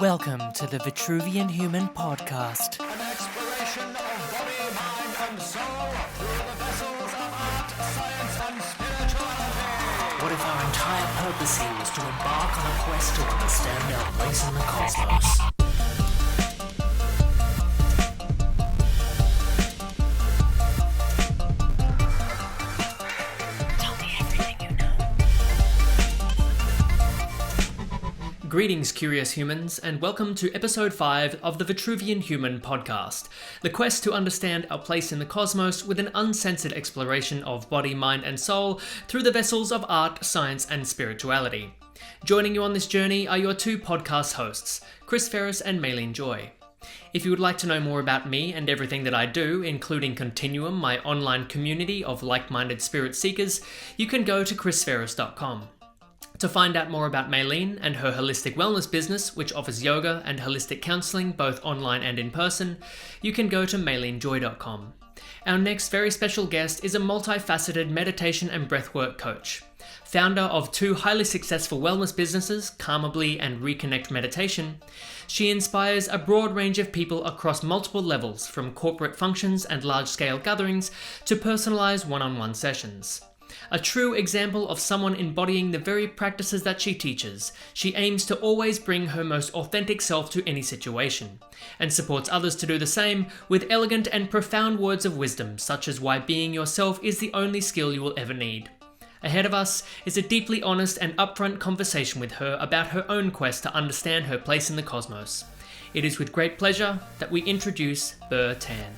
Welcome to the Vitruvian Human Podcast. An exploration of body, mind and soul through the vessels of art, science and spirituality. What if our entire purpose here was to embark on a quest to understand our place in the cosmos? Tell me everything you know. Greetings, curious humans, and welcome to episode 5 of the Vitruvian Human Podcast, the quest to understand our place in the cosmos with an uncensored exploration of body, mind, and soul through the vessels of art, science, and spirituality. Joining you on this journey are your two podcast hosts, Fehres and Maileen Joy. If you would like to know more about me and everything that I do, including Continuum, my online community of like-minded spirit seekers, you can go to chrisferris.com. To find out more about Maileen and her holistic wellness business, which offers yoga and holistic counselling both online and in person, you can go to maileenjoy.com. Our next very special guest is a multifaceted meditation and breathwork coach. Founder of two highly successful wellness businesses, Karmably and Reconnect Meditation, she inspires a broad range of people across multiple levels, from corporate functions and large-scale gatherings to personalised one-on-one sessions. A true example of someone embodying the very practices that she teaches, she aims to always bring her most authentic self to any situation, and supports others to do the same with elegant and profound words of wisdom, such as why being yourself is the only skill you will ever need. Ahead of us is a deeply honest and upfront conversation with her about her own quest to understand her place in the cosmos. It is with great pleasure that we introduce Ber Tan.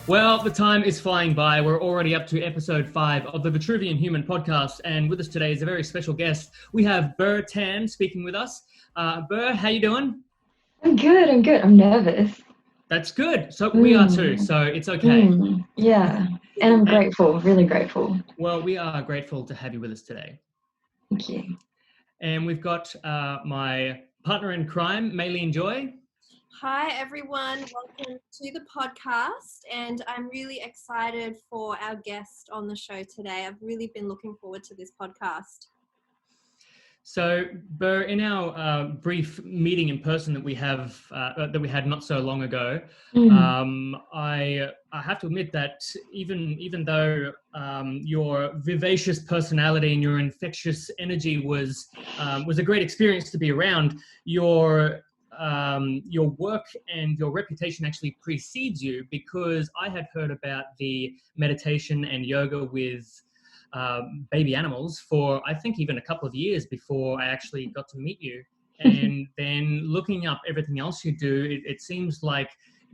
Well, the time is flying by. We're already up to episode 5 of the Vitruvian Human Podcast, and with us today is a very special guest. We have Ber Tan speaking with us. Ber, how you doing? I'm good. I'm nervous. That's good. So we are too, so it's okay. Yeah, and I'm grateful, really grateful. Well, we are grateful to have you with us today. Thank you. And we've got my partner in crime, Maileen Joy. Hi everyone, welcome to the podcast, and I'm really excited for our guest on the show today. I've really been looking forward to this podcast. So, Ber, in our brief meeting in person that we had not so long ago, I have to admit that even though your vivacious personality and your infectious energy was a great experience to be around, your work and your reputation actually precedes you, because I had heard about the meditation and yoga with baby animals for, I think, even a couple of years before I actually got to meet you. And then looking up everything else you do, it seems like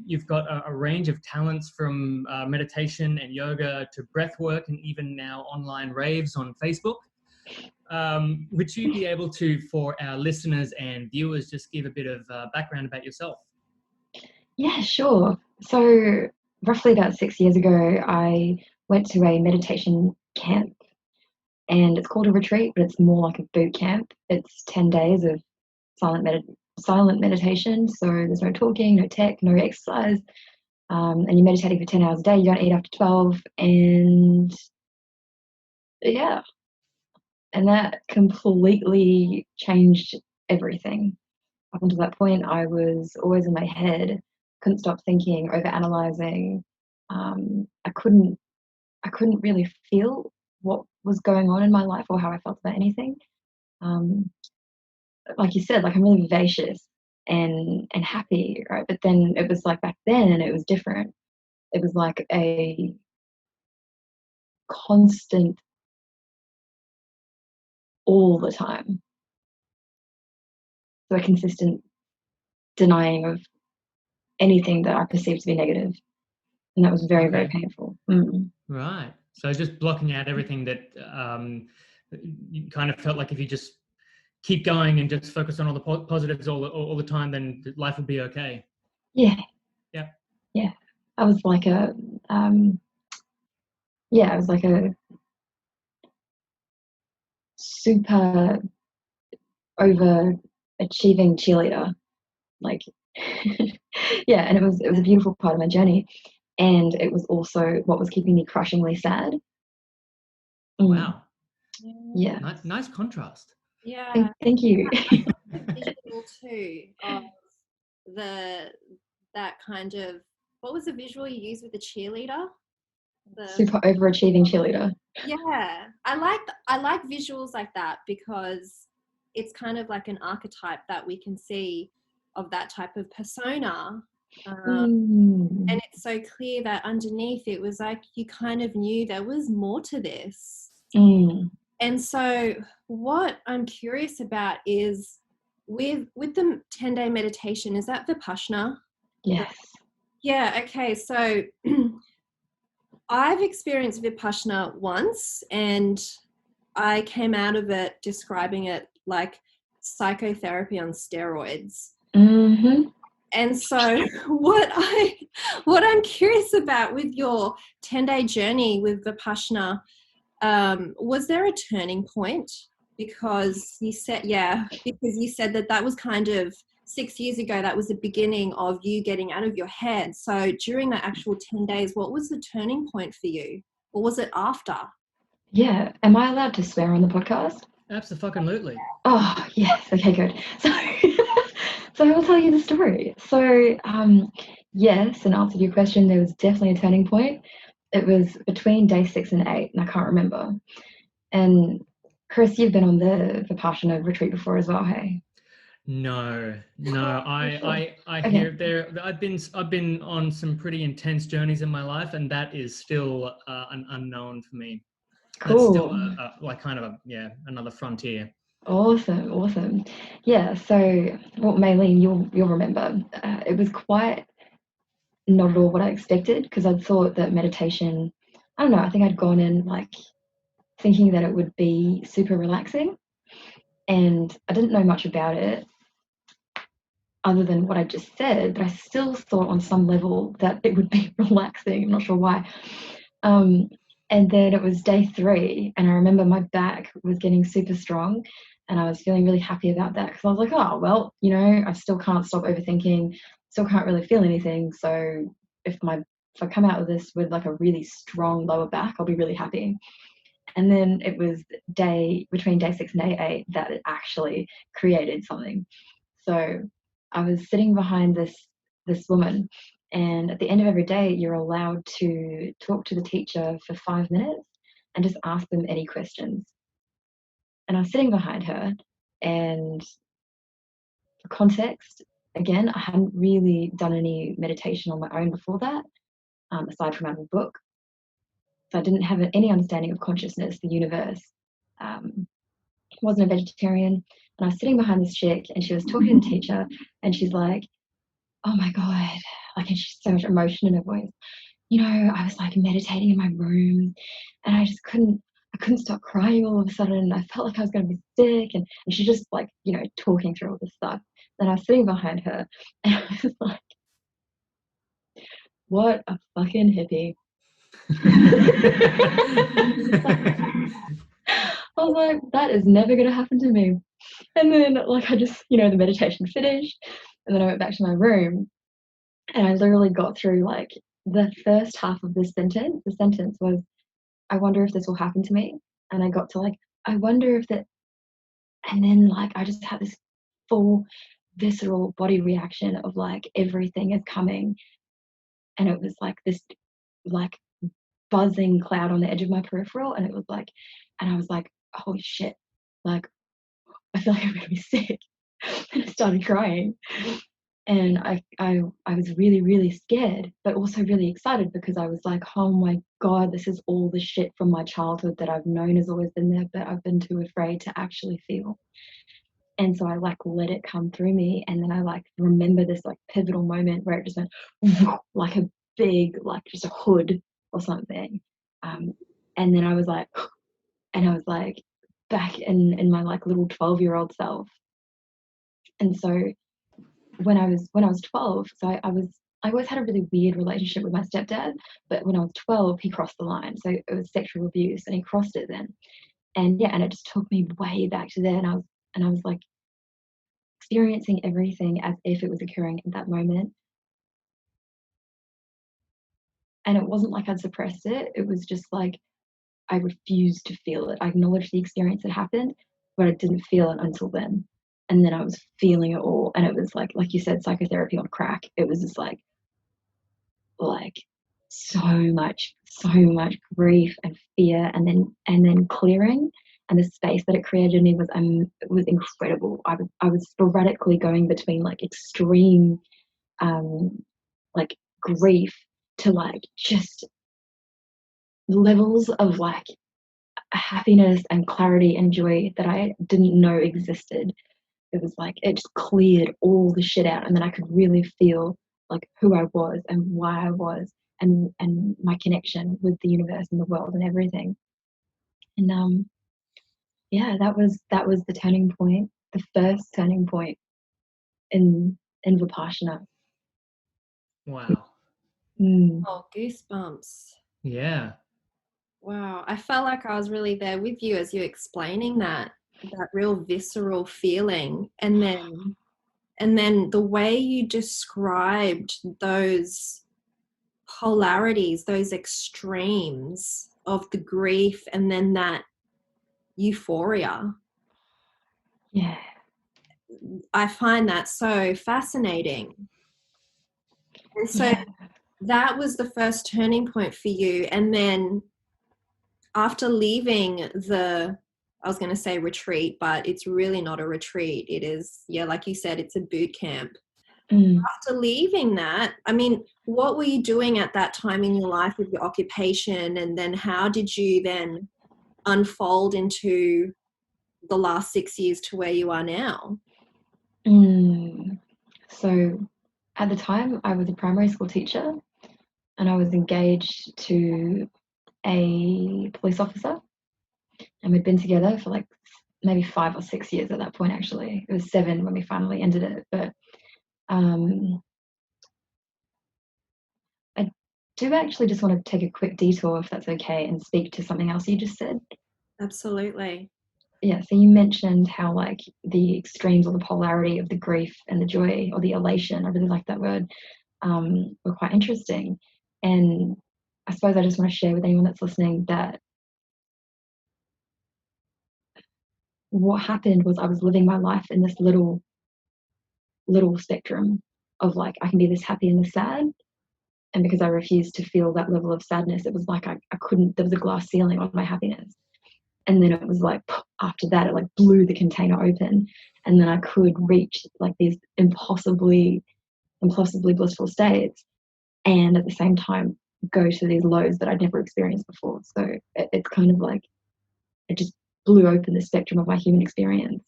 you've got a range of talents, from meditation and yoga to breathwork, and even now online raves on Facebook. Would you be able to, for our listeners and viewers, just give a bit of background about yourself? Yeah, sure. So roughly about 6 years ago, I went to a meditation camp, and it's called a retreat, but it's more like a boot camp. It's 10 days of silent meditation. So there's no talking, no tech, no exercise. And you're meditating for 10 hours a day. You don't eat after 12. And yeah. And that completely changed everything. Up until that point, I was always in my head, couldn't stop thinking, overanalyzing. I couldn't really feel what was going on in my life or how I felt about anything. Like you said, like, I'm really vivacious and happy, right? But then it was like, back then it was different. It was like a constant, all the time. So a consistent denying of anything that I perceived to be negative. And that was very, very painful. Right. So just blocking out everything that you kind of felt like if you just keep going and just focus on all the positives all the time, then life would be okay. Yeah. Yeah. Yeah. I was like a super overachieving cheerleader, like yeah, and it was a beautiful part of my journey, and it was also what was keeping me crushingly sad. Wow. Yeah. Nice contrast. Yeah. Thank you. The visual too of that kind of, what was the visual you used with the cheerleader? Super overachieving cheerleader. Yeah, I like visuals like that because it's kind of like an archetype that we can see of that type of persona. And it's so clear that underneath it was like you kind of knew there was more to this. And so what I'm curious about is with the 10-day meditation, is that Vipassana? Yes. Yeah, okay. So I've experienced Vipassana once and I came out of it describing it like psychotherapy on steroids. And so what I'm curious about with your 10-day journey with Vipassana, was there a turning point? Because you said that was kind of 6 years ago, that was the beginning of you getting out of your head. So during that actual 10 days, what was the turning point for you? Or was it after? Yeah. Am I allowed to swear on the podcast? Absolutely. Oh, yes. Okay, good. So I will tell you the story. So, yes, in answer to your question, there was definitely a turning point. It was between day 6 and 8, and I can't remember. And Chris, you've been on the Vipassana retreat before as well, hey? No. I hear there. I've been on some pretty intense journeys in my life, and that is still an unknown for me. Cool. That's still like kind of another frontier. Awesome. Yeah. So, well, Maileen, you'll remember. It was quite not at all what I expected because I'd thought that meditation. I don't know. I think I'd gone in like thinking that it would be super relaxing, and I didn't know much about it other than what I just said, but I still thought on some level that it would be relaxing. I'm not sure why. And then it was day 3, and I remember my back was getting super strong, and I was feeling really happy about that because I was like, oh, well, I still can't stop overthinking, still can't really feel anything. So if I come out of this with like a really strong lower back, I'll be really happy. And then it was between day 6 and day 8 that it actually created something. So I was sitting behind this woman, and at the end of every day, you're allowed to talk to the teacher for 5 minutes and just ask them any questions. And I was sitting behind her, and for context, again, I hadn't really done any meditation on my own before that, aside from out of a book. So I didn't have any understanding of consciousness, the universe. Wasn't a vegetarian. And I was sitting behind this chick, and she was talking to the teacher, and she's like, oh my God, like, and she's so much emotion in her voice. I was like meditating in my room, and I couldn't stop crying all of a sudden. And I felt like I was going to be sick. And she just like, talking through all this stuff. Then I was sitting behind her, and I was like, what a fucking hippie. I was like, that is never going to happen to me. And then like I just, the meditation finished, and then I went back to my room, and I literally got through like the first half of this sentence. The sentence was, I wonder if this will happen to me. And I got to like, I wonder if that, and then like I just had this full visceral body reaction of like everything is coming. And it was like this like buzzing cloud on the edge of my peripheral. And it was like, and I was like, holy shit, like I feel like I'm gonna be sick. And I started crying. And I was really, really scared, but also really excited because I was like, oh my God, this is all the shit from my childhood that I've known has always been there, but I've been too afraid to actually feel. And so I like let it come through me. And then I like remember this like pivotal moment where it just went like a big, like just a hood or something. And then I was like, and I was like back in my like little 12-year-old self. And so when I was 12, so I always had a really weird relationship with my stepdad, but when I was 12, he crossed the line. So it was sexual abuse, and he crossed it then. And yeah, and it just took me way back to there, and I was like experiencing everything as if it was occurring at that moment. And it wasn't like I'd suppressed it. It was just like I refused to feel it. I acknowledged the experience that happened, but I didn't feel it until then. And then I was feeling it all, and it was like you said, psychotherapy on crack. It was just like so much grief and fear, and then clearing, and the space that it created in me was incredible. I was sporadically going between like extreme like grief to like just levels of like happiness and clarity and joy that I didn't know existed. It was like it just cleared all the shit out, and then I could really feel like who I was and why I was, and my connection with the universe and the world and everything. And yeah, that was the turning point, the first turning point in Vipassana. Wow. Oh, goosebumps. Yeah. Wow. I felt like I was really there with you as you're explaining that real visceral feeling. And then the way you described those polarities, those extremes of the grief and then that euphoria. Yeah. I find that so fascinating. And so Yeah. that was the first turning point for you. And then after leaving I was going to say retreat, but it's really not a retreat. It is, yeah, like you said, it's a boot camp. After leaving that, I mean, what were you doing at that time in your life with your occupation? And then how did you then unfold into the last 6 years to where you are now? So at the time, I was a primary school teacher, and I was engaged to a police officer, and we'd been together for like maybe 5 or 6 years at that point. Actually, it was 7 when we finally ended it. But I do actually just want to take a quick detour, if that's okay, and speak to something else you just said. Absolutely. Yeah, so you mentioned how like the extremes or the polarity of the grief and the joy or the elation, I really like that word, were quite interesting. And I suppose I just want to share with anyone that's listening that what happened was I was living my life in this little spectrum of like I can be this happy and this sad. And because I refused to feel that level of sadness, it was like I couldn't, there was a glass ceiling on my happiness. And then it was like after that it like blew the container open, and then I could reach like these impossibly blissful states, and at the same time go to these lows that I'd never experienced before. So it's kind of like it just blew open the spectrum of my human experience.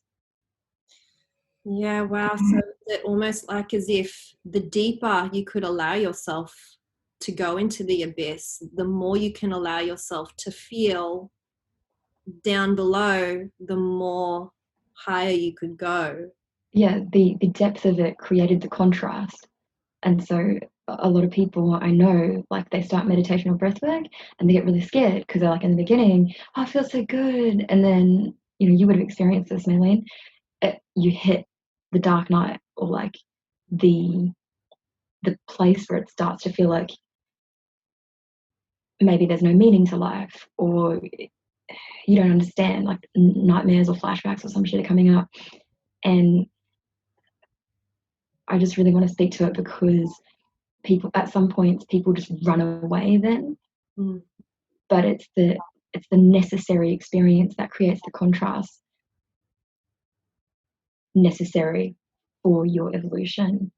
Yeah, wow. So it's almost like as if the deeper you could allow yourself to go into the abyss, the more you can allow yourself to feel down below, the more higher you could go. Yeah, the depth of it created the contrast. And so a lot of people I know, like they start meditation or breath work and they get really scared because they're like in the beginning, oh, I feel so good. And then, you know, you would have experienced this, Maileen. You hit the dark night, or like the place where it starts to feel like maybe there's no meaning to life, or you don't understand, like nightmares or flashbacks or some shit are coming up. And I just really want to speak to it because people at some points people just run away then. But it's the necessary experience that creates the contrast necessary for your evolution.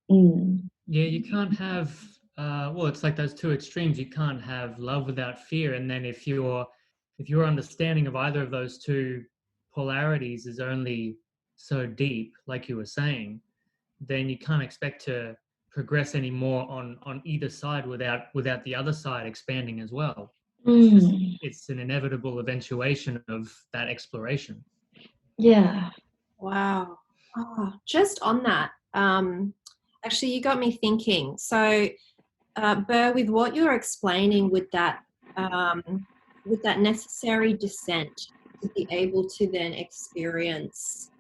Yeah, you can't have well, it's like those two extremes. You can't have love without fear. And then if your understanding of either of those two polarities is only so deep, like you were saying, then you can't expect to progress any more on either side without the other side expanding as well. It's an inevitable eventuation of that exploration. Yeah. Wow. Oh, just on that, actually, you got me thinking. So, Ber, with what you're explaining with that necessary descent to be able to then experience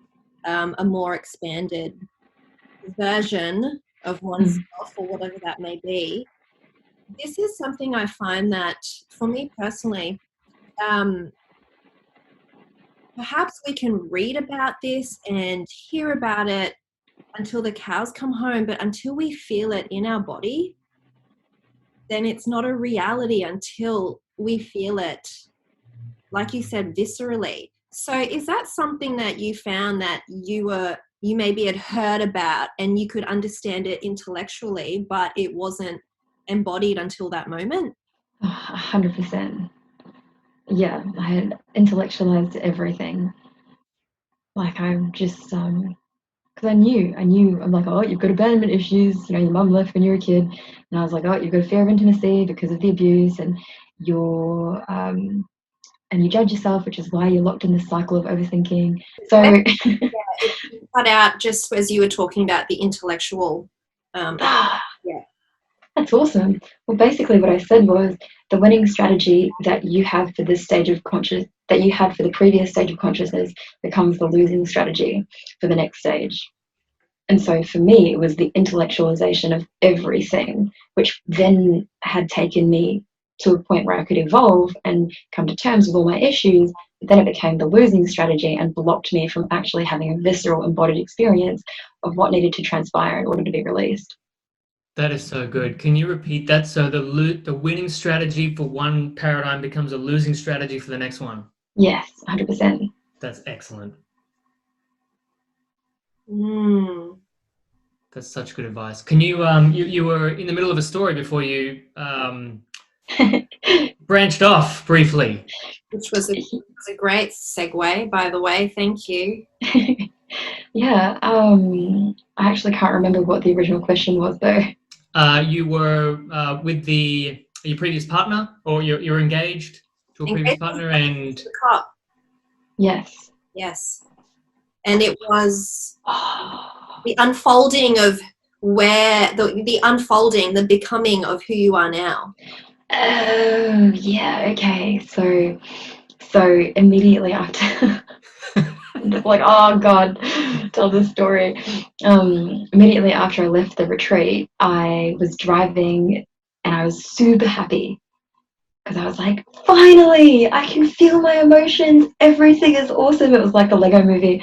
a more expanded version of oneself or whatever that may be, this is something I find that for me personally, perhaps we can read about this and hear about it until the cows come home, but until we feel it in our body, then it's not a reality until we feel it, like you said, viscerally. So is that something that you found that you maybe had heard about and you could understand it intellectually, but it wasn't embodied until that moment? 100%. Yeah, I had intellectualized everything. Like I'm just, because I'm like, oh, you've got abandonment issues. You know, your mum left when you were a kid, and I was like, oh, you've got a fear of intimacy because of the abuse, and and you judge yourself, which is why you're locked in this cycle of overthinking. So, It cut out just as you were talking about the intellectual. Yeah. that's awesome. Well, basically, what I said was the winning strategy that you have for this stage of conscious that you had for the previous stage of consciousness becomes the losing strategy for the next stage. And so for me, it was the intellectualization of everything, which then had taken me to a point where I could evolve and come to terms with all my issues. But then it became the losing strategy and blocked me from actually having a visceral embodied experience of what needed to transpire in order to be released. That is so good. Can you repeat that? So the winning strategy for one paradigm becomes a losing strategy for the next one. Yes, 100%. That's excellent. Mm. That's such good advice. Can you you were in the middle of a story before you branched off briefly. Which was a great segue, by the way. Thank you. Yeah, I actually can't remember what the original question was though. You were with your previous partner, or you're engaged to a previous partner, and The cop. Yes. Yes. And it was the unfolding of the unfolding, the becoming of who you are now. Oh, yeah, okay. So immediately after I'm just like, oh God, tell the story. Immediately after I left the retreat, I was driving and I was super happy because I was like, finally, I can feel my emotions. Everything is awesome. It was like the Lego movie.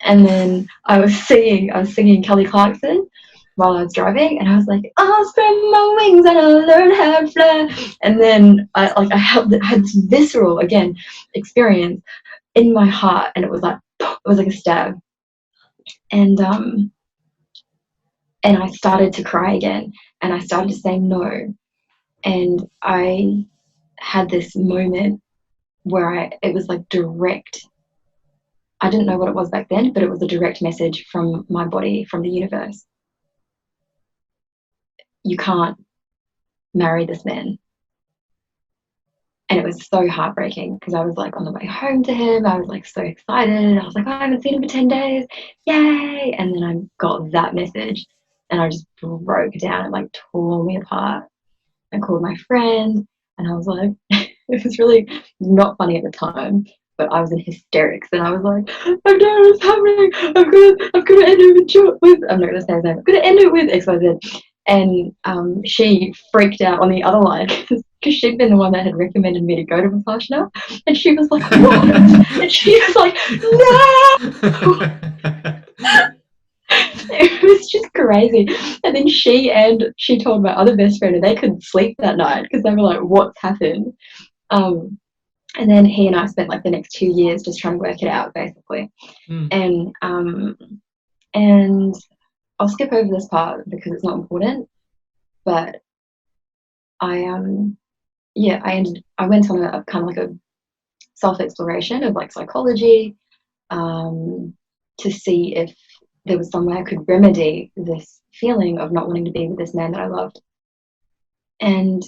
And then I was singing Kelly Clarkson while I was driving, and I was like, I'll spread my wings and I'll learn how to fly. And then I had this visceral again experience in my heart, and it was like a stab. And I started to cry again, and I started to say no. And I had this moment where it was like direct. I didn't know what it was back then, but it was a direct message from my body, from the universe. You can't marry this man. And it was so heartbreaking because I was like on the way home to him. I was like so excited. I was like, oh, I haven't seen him for 10 days. Yay. And then I got that message and I just broke down and like tore me apart. I called my friend and I was like, it was really not funny at the time, but I was in hysterics and I was like, I don't know what's happening. I'm gonna end it with I'm not gonna say his name. I'm gonna end it with XYZ. And she freaked out on the other line because she'd been the one that had recommended me to go to Vipassana, and she was like, "What?" And she was like, "No!" It was just crazy. And then she told my other best friend, and they couldn't sleep that night because they were like, "What's happened?" And then he and I spent like the next 2 years just trying to work it out, basically. And I'll skip over this part because it's not important, but I went on a kind of like a self-exploration of like psychology, to see if there was some way I could remedy this feeling of not wanting to be with this man that I loved. And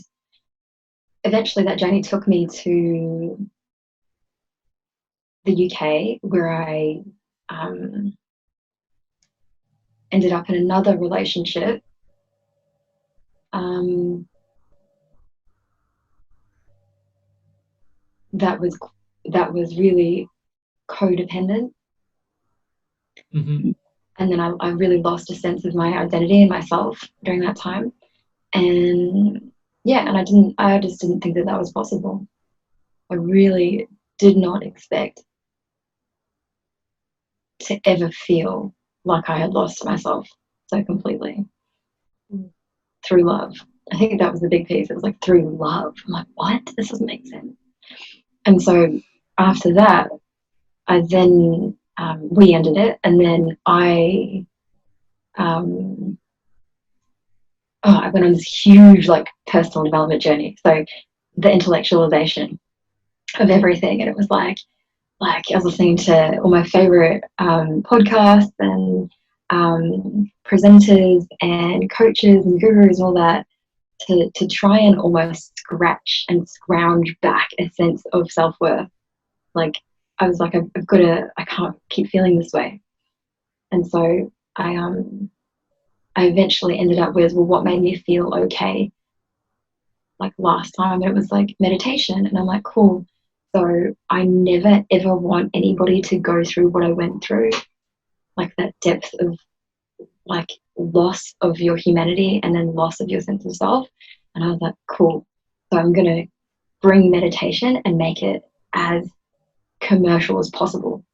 eventually that journey took me to the UK, where I ended up in another relationship that was really codependent. Mm-hmm. And then I really lost a sense of my identity and myself during that time. And yeah, and I just didn't think that that was possible. I really did not expect to ever feel like I had lost myself so completely through love. I think that was the big piece. It was like through love. I'm like, what? This doesn't make sense. And so after that, I then we ended it, and then I went on this huge like personal development journey. So the intellectualization of everything, and it was like I was listening to all my favorite podcasts and presenters and coaches and gurus and all that to try and almost scratch and scrounge back a sense of self-worth. Like I was like, I've got to, I can't keep feeling this way. And so I eventually ended up with, well, what made me feel okay? Like last time it was like meditation, and I'm like, cool. So I never ever want anybody to go through what I went through, like that depth of like loss of your humanity and then loss of your sense of self. And I was like, cool. So I'm gonna bring meditation and make it as commercial as possible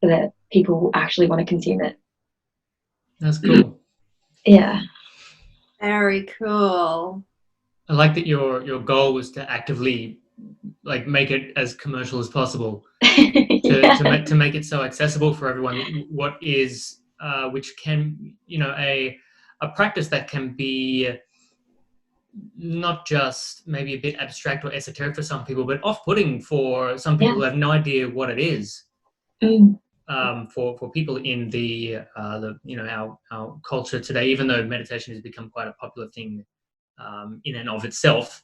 so that people will actually want to consume it. That's cool. Yeah. Very cool. I like that your goal was to actively like make it as commercial as possible to make it so accessible for everyone. What is which can, you know, a practice that can be not just maybe a bit abstract or esoteric for some people, but off-putting for some people who have no idea what it is. For people in the you know, our culture today, even though meditation has become quite a popular thing in and of itself,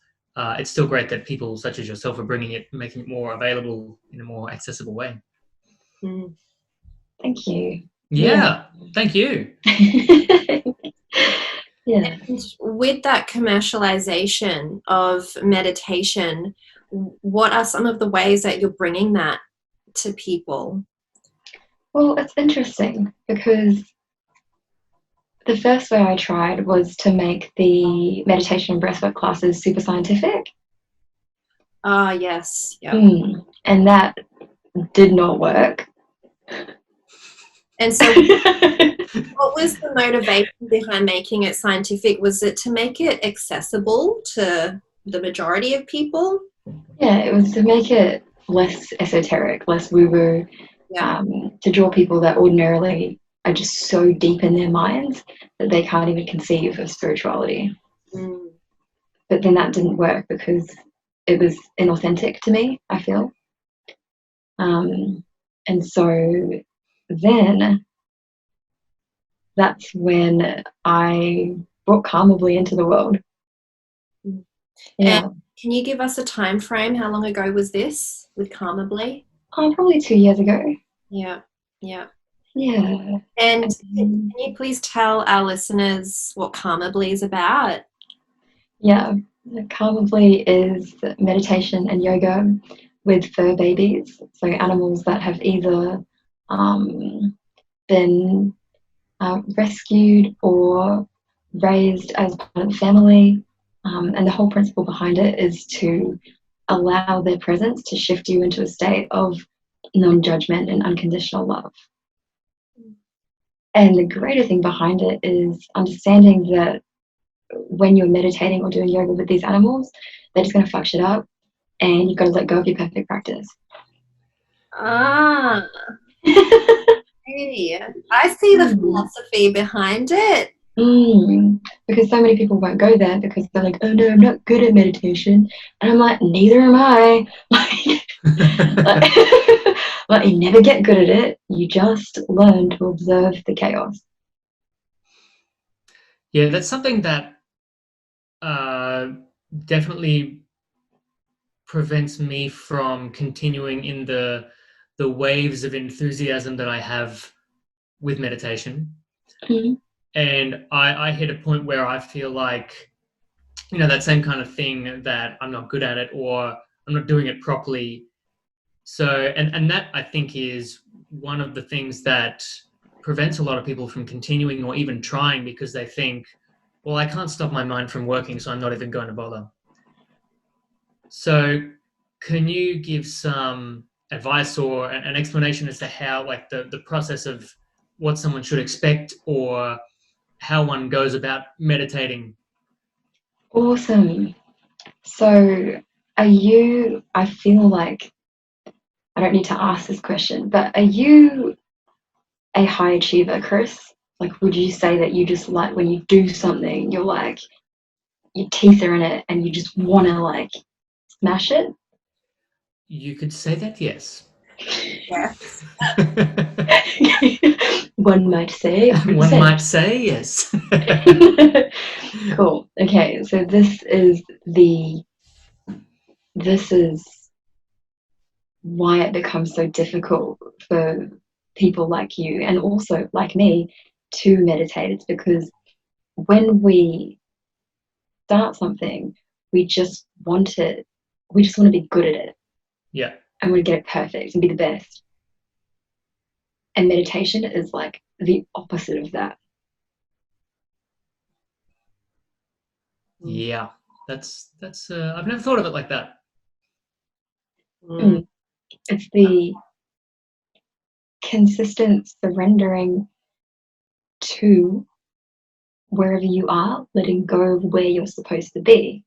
it's still great that people such as yourself are bringing it, making it more available in a more accessible way. Thank you. Yeah. Thank you. Yeah. And with that commercialization of meditation, what are some of the ways that you're bringing that to people? Well, it's interesting because the first way I tried was to make the meditation and breathwork classes super scientific. Ah, yes. Yeah. And that did not work. And so what was the motivation behind making it scientific? Was it to make it accessible to the majority of people? Yeah, it was to make it less esoteric, less woo-woo, to draw people that ordinarily are just so deep in their minds that they can't even conceive of spirituality. But then that didn't work because it was inauthentic to me, I feel. And so then that's when I brought Karmably into the world. Yeah. And can you give us a time frame? How long ago was this with Karmably? Probably 2 years ago. Yeah. Yeah. Yeah. And can you please tell our listeners what Karmably is about? Yeah. Karmably is meditation and yoga with fur babies, so animals that have either been rescued or raised as part of the family. And the whole principle behind it is to allow their presence to shift you into a state of non-judgment and unconditional love. And the greater thing behind it is understanding that when you're meditating or doing yoga with these animals, they're just going to fuck shit up, and you've got to let go of your perfect practice. Ah. Hey, I see the philosophy behind it. Because so many people won't go there because they're like, oh no, I'm not good at meditation. And I'm like, neither am I. Like you never get good at it. You just learn to observe the chaos. Yeah, that's something that definitely prevents me from continuing in the waves of enthusiasm that I have with meditation. And I hit a point where I feel like, you know, that same kind of thing, that I'm not good at it or I'm not doing it properly. So, and that I think is one of the things that prevents a lot of people from continuing or even trying, because they think, well, I can't stop my mind from working, so I'm not even going to bother. So can you give some advice or an explanation as to how, like, the process of what someone should expect or how one goes about meditating? Awesome. So I feel like I don't need to ask this question, but are you a high achiever, Chris? Like, would you say that you just like when you do something, you're like, your teeth are in it and you just want to like smash it? You could say that, yes. Yes. One might say, One 100%. might say yes. Cool. Okay, so this is why it becomes so difficult for people like you and also like me to meditate. It's because when we start something, we just want to be good at it. Yeah. And we get it perfect and be the best. And meditation is like the opposite of that. Yeah. That's I've never thought of it like that. Mm. It's the consistent surrendering to wherever you are, letting go of where you're supposed to be.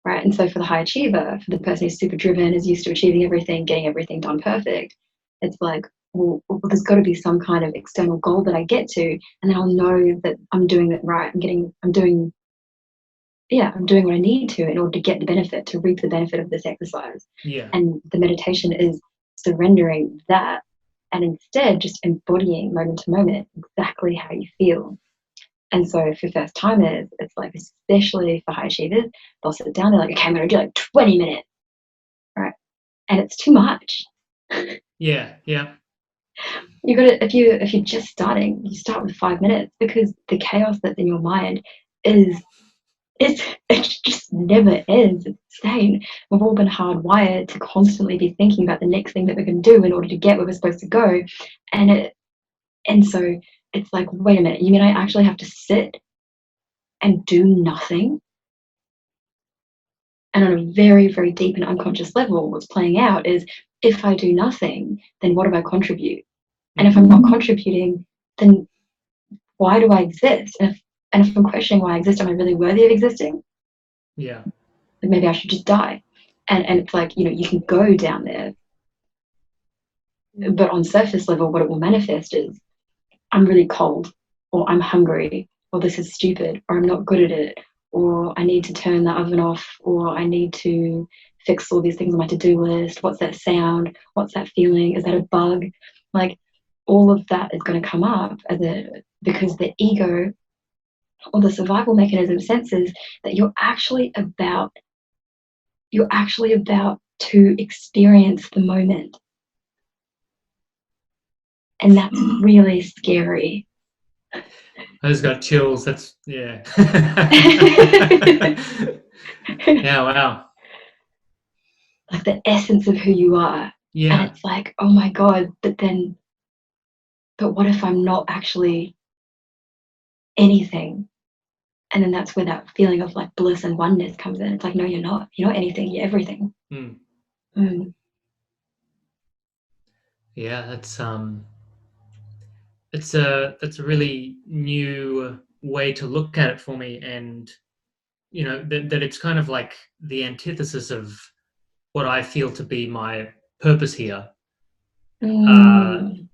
Right. And so for the high achiever, for the person who's super driven, is used to achieving everything, getting everything done perfect, it's like, well, there's got to be some kind of external goal that I get to, and then I'll know that I'm doing it right. I'm doing what I need to in order to get the benefit, to reap the benefit of this exercise. Yeah. And the meditation is surrendering that and instead just embodying moment to moment exactly how you feel. And so for first timers, it's like, especially for high achievers, they'll sit down, they're like, okay, I'm going to do like 20 minutes, right? And it's too much. Yeah. Yeah. You got to, if you're just starting, you start with 5 minutes, because the chaos that's in your mind it just never ends. It's insane. We've all been hardwired to constantly be thinking about the next thing that we're going to do in order to get where we're supposed to go, and so it's like, wait a minute, you mean I actually have to sit and do nothing? And on a very, very deep and unconscious level, what's playing out is, if I do nothing, then what do I contribute? And if I'm not contributing, then why do I exist? And if I'm questioning why I exist, am I really worthy of existing? Yeah. Then maybe I should just die. And it's like, you can go down there, but on surface level, what it will manifest is, I'm really cold, or I'm hungry, or this is stupid, or I'm not good at it, or I need to turn the oven off, or I need to fix all these things on my to-do list. What's that sound? What's that feeling? Is that a bug? Like, all of that is going to come up because the ego or the survival mechanism senses that you're actually about to experience the moment. And that's really scary. I just got chills. That's, yeah. Yeah, wow. Like the essence of who you are. Yeah. And it's like, oh my God, but what if I'm not actually anything? And then that's where that feeling of like bliss and oneness comes in. It's like, no, you're not. You're not anything. You're everything. Yeah, that's a really new way to look at it for me, and that it's kind of like the antithesis of what I feel to be my purpose here.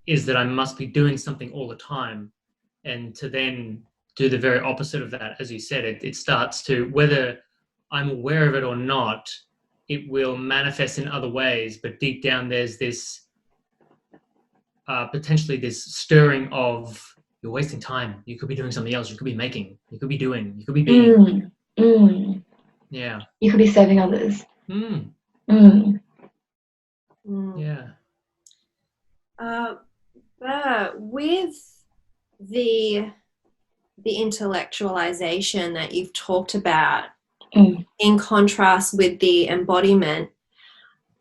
Is that I must be doing something all the time, and to then do the very opposite of that. As you said, it starts to, whether I'm aware of it or not, it will manifest in other ways, but deep down there's this potentially this stirring of, you're wasting time, you could be doing something else, you could be making, you could be doing, you could be being. Yeah, you could be serving others. Yeah. But with the intellectualization that you've talked about, in contrast with the embodiment,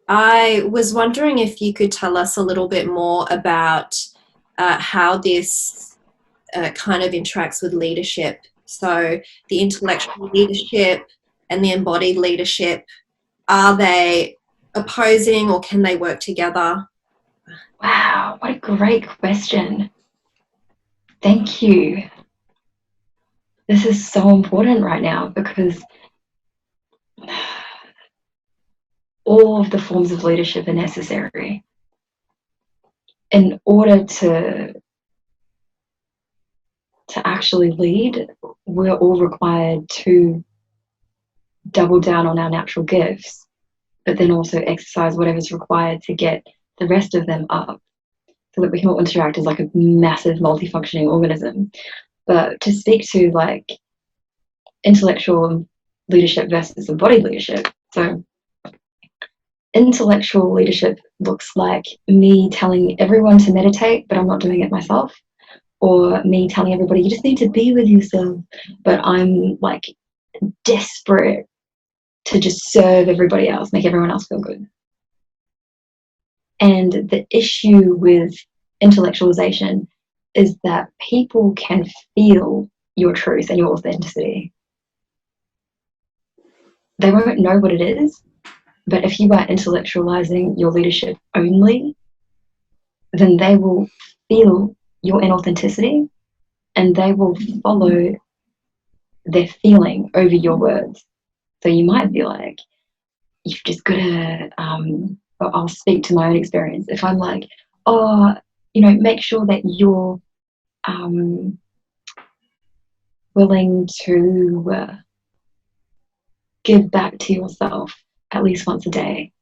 I was wondering if you could tell us a little bit more about how this kind of interacts with leadership So the intellectual leadership and the embodied leadership, are they opposing or can they work together? Wow, what a great question. Thank you. This is so important right now because all of the forms of leadership are necessary. In order to actually lead, we're all required to double down on our natural gifts, but then also exercise whatever's required to get the rest of them up so that we can all interact as like a massive multifunctioning organism. But to speak to like intellectual leadership versus embodied leadership, so intellectual leadership looks like me telling everyone to meditate, but I'm not doing it myself, or me telling everybody you just need to be with yourself, but I'm like desperate to just serve everybody else, make everyone else feel good. And the issue with intellectualization is that people can feel your truth and your authenticity. They won't know what it is, but if you are intellectualizing your leadership only, then they will feel your inauthenticity and they will follow their feeling over your words. So you might be like, you've just got to, I'll speak to my own experience. If I'm like, oh, make sure that you're willing to give back to yourself at least once a day.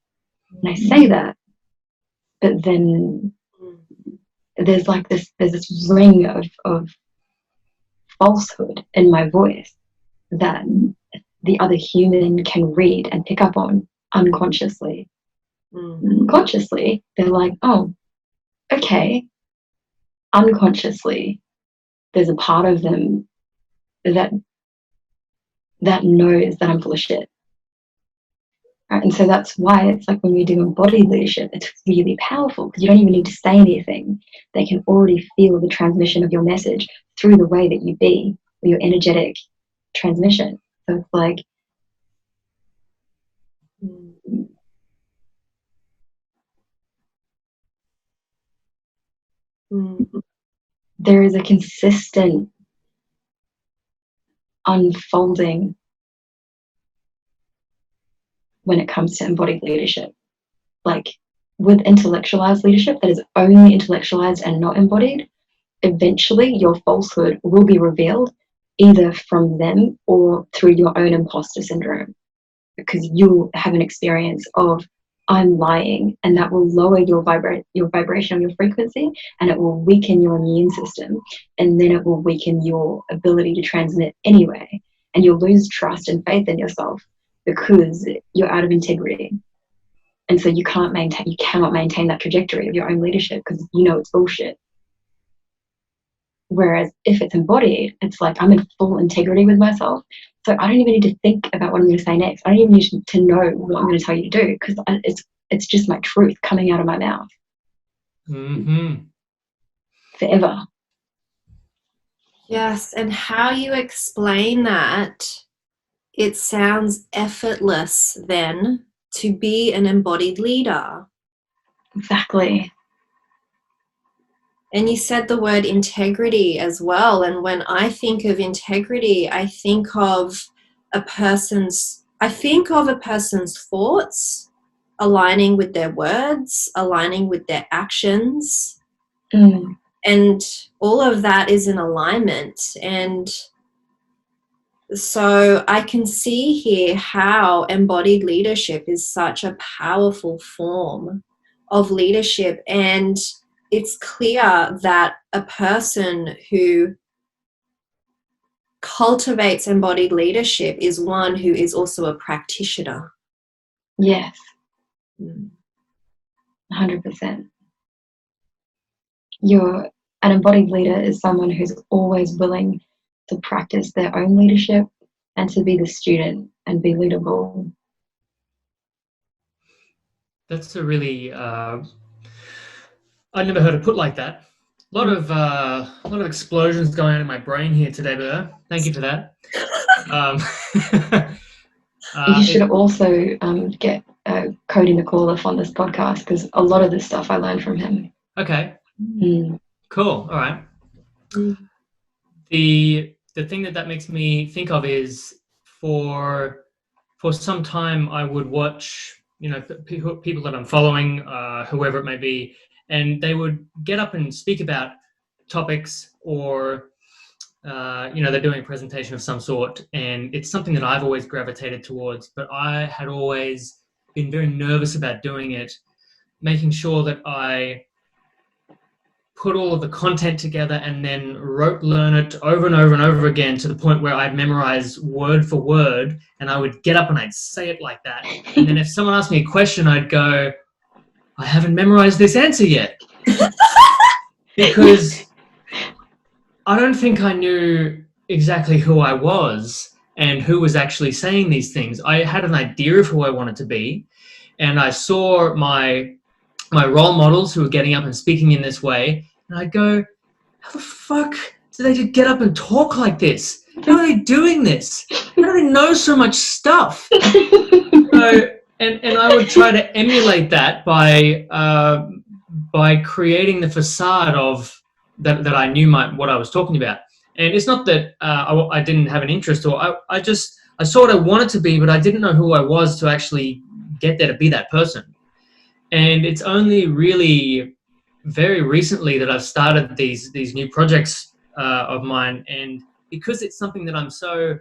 And I say that, but then there's this ring of falsehood in my voice that the other human can read and pick up on unconsciously. Consciously, they're like, oh, okay. Unconsciously, there's a part of them that knows that I'm full of shit. Right? And so that's why it's like when we do embodied leadership, it's really powerful because you don't even need to say anything. They can already feel the transmission of your message through the way that you be, or your energetic transmission. So it's like, there is a consistent unfolding when it comes to embodied leadership. Like with intellectualized leadership that is only intellectualized and not embodied, eventually your falsehood will be revealed either from them or through your own imposter syndrome, because you'll have an experience of I'm lying, and that will lower your vibration of your frequency, and it will weaken your immune system, and then it will weaken your ability to transmit anyway, and you'll lose trust and faith in yourself because you're out of integrity. And so you cannot maintain that trajectory of your own leadership because it's bullshit. Whereas if it's embodied, it's like I'm in full integrity with myself. So I don't even need to think about what I'm going to say next. I don't even need to know what I'm going to tell you to do because it's just my truth coming out of my mouth. Forever. Yes, and how you explain that, it sounds effortless then to be an embodied leader. Exactly. And you said the word integrity as well. And when I think of integrity, I think of a person's thoughts aligning with their words, aligning with their actions. And all of that is in alignment. And so I can see here how embodied leadership is such a powerful form of leadership. And it's clear that a person who cultivates embodied leadership is one who is also a practitioner. Yes. 100%. An embodied leader is someone who's always willing to practice their own leadership and to be the student and be leadable. That's a really, I'd never heard it put like that. A lot of explosions going on in my brain here today, Ber. Thank you for that. You should it- also get Cody McAuliffe on this podcast, because a lot of this stuff I learned from him. okay, Mm. cool. All right. Mm. The thing that makes me think of is for some time I would watch, people that I'm following, whoever it may be, and they would get up and speak about topics, or they're doing a presentation of some sort, and it's something that I've always gravitated towards, but I had always been very nervous about doing it, making sure that I put all of the content together and then learn it over and over and over again, to the point where I'd memorize word for word, and I would get up and I'd say it like that. And then if someone asked me a question, I'd go, I haven't memorized this answer yet. Because I don't think I knew exactly who I was and who was actually saying these things. I had an idea of who I wanted to be, and I saw my role models who were getting up and speaking in this way, and I'd go, how the fuck do they just get up and talk like this? How are they doing this? How do they know so much stuff? So, and I would try to emulate that by creating the facade of that I knew what I was talking about. And it's not that I didn't have an interest, or I saw what I wanted to be, but I didn't know who I was to actually get there to be that person. And it's only really very recently that I've started these new projects of mine, and because it's something that I'm so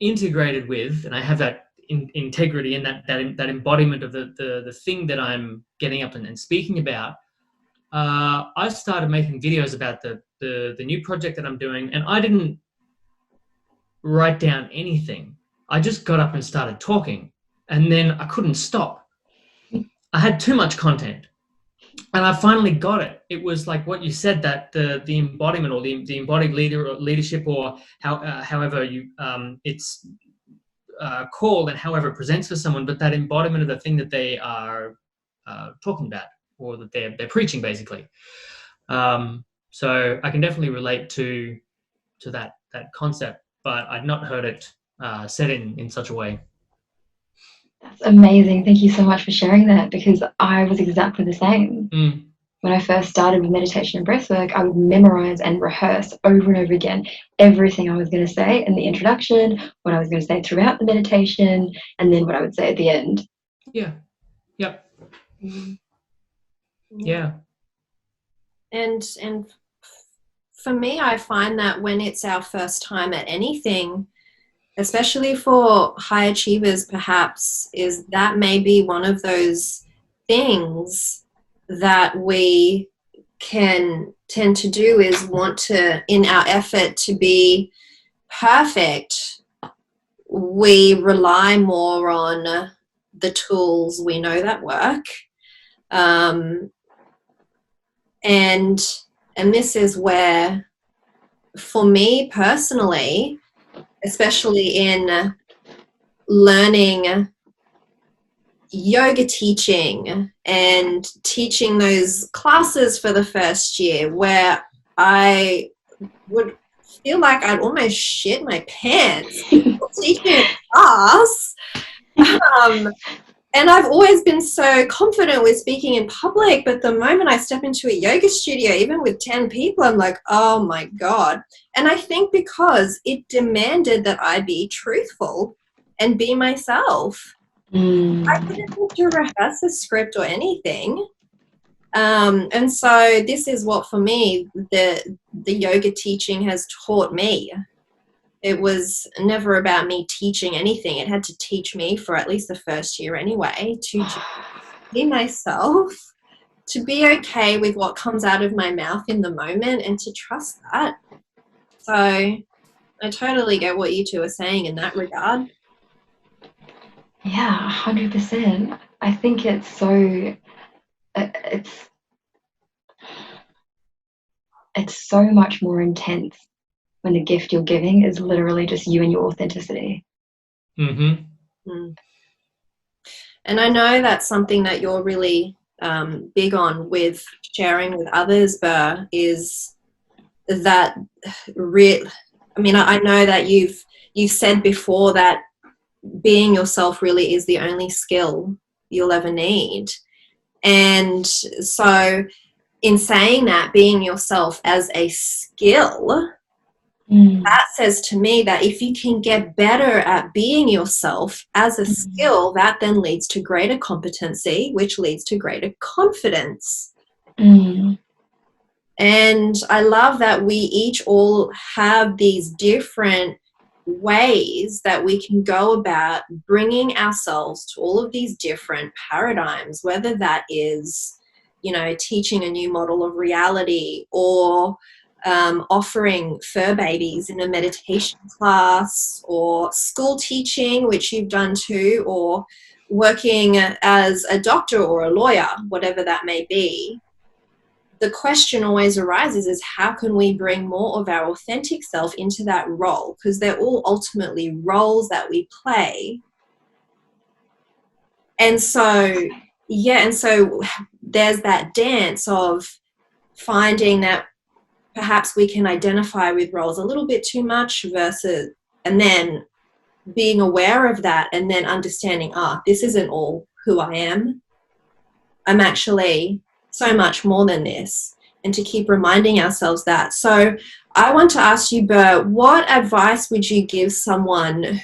integrated with, and I have that integrity and that embodiment of the thing that I'm getting up and speaking about, I started making videos about the new project that I'm doing, and I didn't write down anything. I just got up and started talking, and then I couldn't stop. I had too much content, and I finally got it. It was like what you said, that the embodiment, or the embodied leadership, or however you it's called, and however it presents for someone, but that embodiment of the thing that they are talking about, or that they're preaching, basically. So I can definitely relate to that concept, but I'd not heard it said in such a way. That's amazing. Thank you so much for sharing that, because I was exactly the same. Mm. When I first started with meditation and breathwork, I would memorize and rehearse over and over again everything I was going to say in the introduction, what I was going to say throughout the meditation, and then what I would say at the end. Yeah. Yep. Yeah. And for me, I find that when it's our first time at anything, especially for high achievers, perhaps, is that may be one of those things that we can tend to do, is want to, in our effort to be perfect, we rely more on the tools we know that work. And this is where, for me personally, especially in learning yoga teaching and teaching those classes for the first year, where I would feel like I'd almost shit my pants teaching a class. And I've always been so confident with speaking in public, but the moment I step into a yoga studio, even with 10 people, I'm like, oh my God. And I think because it demanded that I be truthful and be myself. I didn't need to rehearse a script or anything. And so this is what, for me, the yoga teaching has taught me. It was never about me teaching anything. It had to teach me, for at least the first year anyway, to be myself, to be okay with what comes out of my mouth in the moment, and to trust that. So I totally get what you two are saying in that regard. Yeah, 100%. I think it's so so much more intense when the gift you're giving is literally just you and your authenticity. Mm-hmm. And I know that's something that you're really big on with sharing with others, Ber, is that I know that you've said before that being yourself really is the only skill you'll ever need. And so in saying that, being yourself as a skill, that says to me that if you can get better at being yourself as a skill, that then leads to greater competency, which leads to greater confidence. And I love that we each all have these different ways that we can go about bringing ourselves to all of these different paradigms, whether that is, teaching a new model of reality, or offering fur babies in a meditation class, or school teaching, which you've done too, or working as a doctor or a lawyer, whatever that may be. The question always arises is, how can we bring more of our authentic self into that role? Because they're all ultimately roles that we play. And so, there's that dance of finding that perhaps we can identify with roles a little bit too much versus, and then being aware of that and then understanding, this isn't all who I am. I'm actually so much more than this, and to keep reminding ourselves that. So I want to ask you, Ber, what advice would you give someone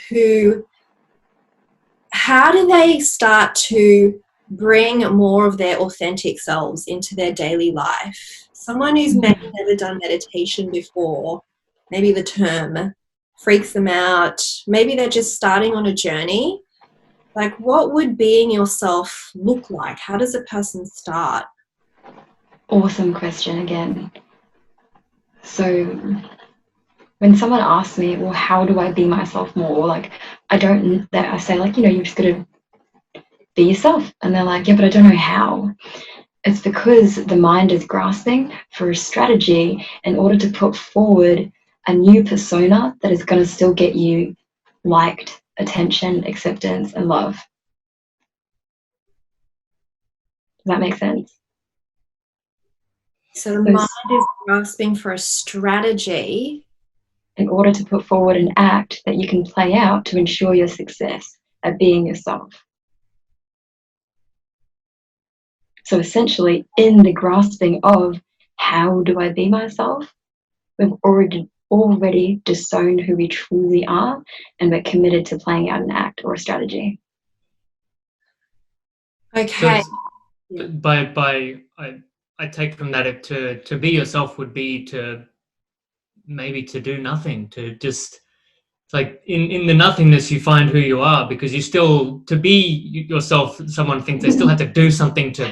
how do they start to bring more of their authentic selves into their daily life? Someone who's maybe never done meditation before, maybe the term freaks them out, maybe they're just starting on a journey. Like, what would being yourself look like? How does a person start? Awesome question again. So when someone asks me, well, how do I be myself more? Like, I say, like, you've just got to be yourself. And they're like, yeah, but I don't know how. It's because the mind is grasping for a strategy in order to put forward a new persona that is going to still get you liked, attention, acceptance, and love. Does that make sense? So the mind is grasping for a strategy in order to put forward an act that you can play out to ensure your success at being yourself. So essentially, in the grasping of how do I be myself, we've already disowned who we truly are, and we're committed to playing out an act or a strategy. Okay. So I take from that to be yourself would be to maybe to do nothing, to just, it's like in the nothingness you find who you are, because you still, to be yourself, someone thinks they still have to do something to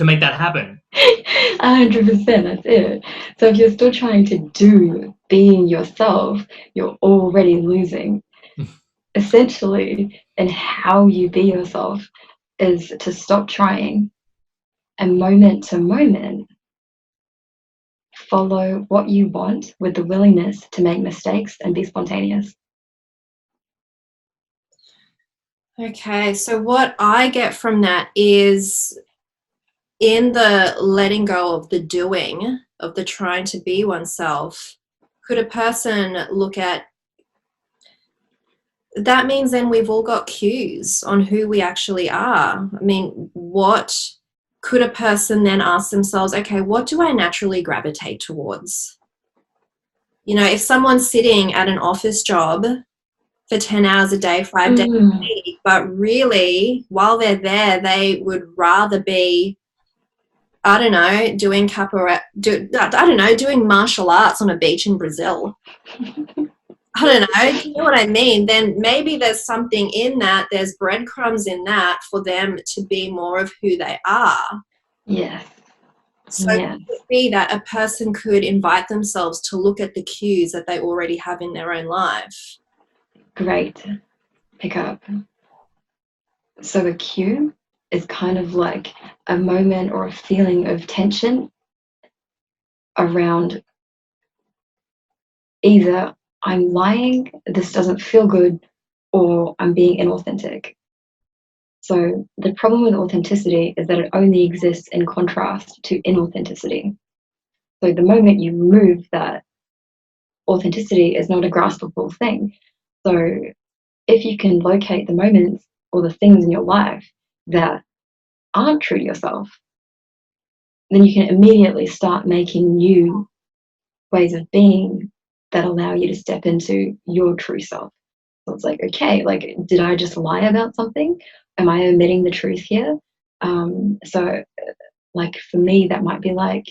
make that happen. 100%, that's it. So if you're still trying to do being yourself, you're already losing. Essentially, and how you be yourself is to stop trying, and moment to moment follow what you want with the willingness to make mistakes and be spontaneous. Okay, so what I get from that is, in the letting go of the doing, of the trying to be oneself, could a person look at that? Means then we've all got cues on who we actually are. I mean, what could a person then ask themselves, okay, what do I naturally gravitate towards? If someone's sitting at an office job for 10 hours a day, 5 days a week, but really while they're there, they would rather be, I don't know, doing doing martial arts on a beach in Brazil. I don't know, you know what I mean? Then maybe there's something in that, there's breadcrumbs in that for them to be more of who they are. Yes. So it could be that a person could invite themselves to look at the cues that they already have in their own life. Great pick up. So a cue is kind of like a moment or a feeling of tension around either I'm lying, this doesn't feel good, or I'm being inauthentic. So the problem with authenticity is that it only exists in contrast to inauthenticity. So the moment you remove that, authenticity is not a graspable thing. So if you can locate the moments or the things in your life that aren't true to yourself, then you can immediately start making new ways of being that allow you to step into your true self. So it's like, okay, like, did I just lie about something? Am I omitting the truth here? So, like, for me, that might be like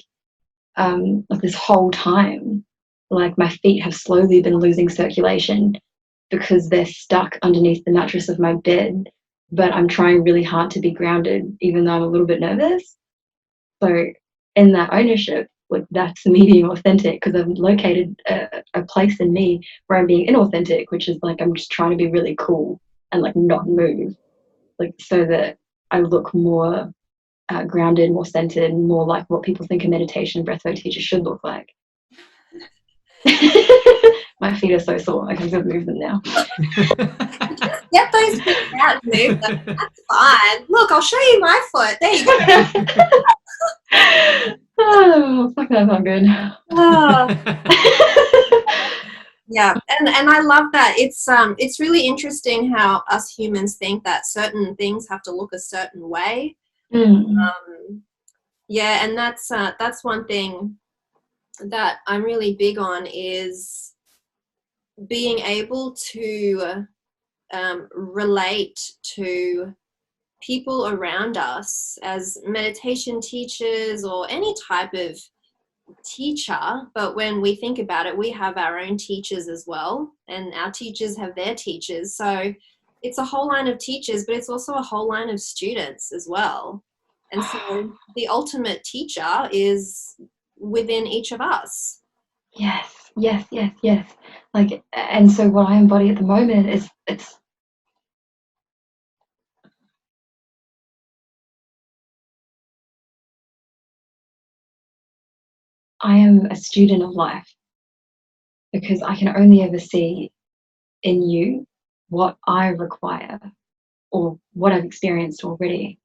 this whole time, like, my feet have slowly been losing circulation because they're stuck underneath the mattress of my bed, but I'm trying really hard to be grounded, even though I'm a little bit nervous. So, in that ownership, like, that's me being authentic, because I've located a place in me where I'm being inauthentic, which is like I'm just trying to be really cool and like not move, like, so that I look more grounded, more centered, more like what people think a meditation breathwork teacher should look like. My feet are so sore, I can still move them now. Get those feet out and move them. That's fine. Look, I'll show you my foot. There you go. Oh, fuck, that felt good. Yeah, and I love that. It's really interesting how us humans think that certain things have to look a certain way. Yeah, and that's one thing that I'm really big on, is being able to relate to people around us as meditation teachers or any type of teacher. But when we think about it, we have our own teachers as well, and our teachers have their teachers. So it's a whole line of teachers, but it's also a whole line of students as well. And so the ultimate teacher is within each of us. Yes. Like, and so what I embody at the moment is I am a student of life, because I can only ever see in you what I require or what I've experienced already,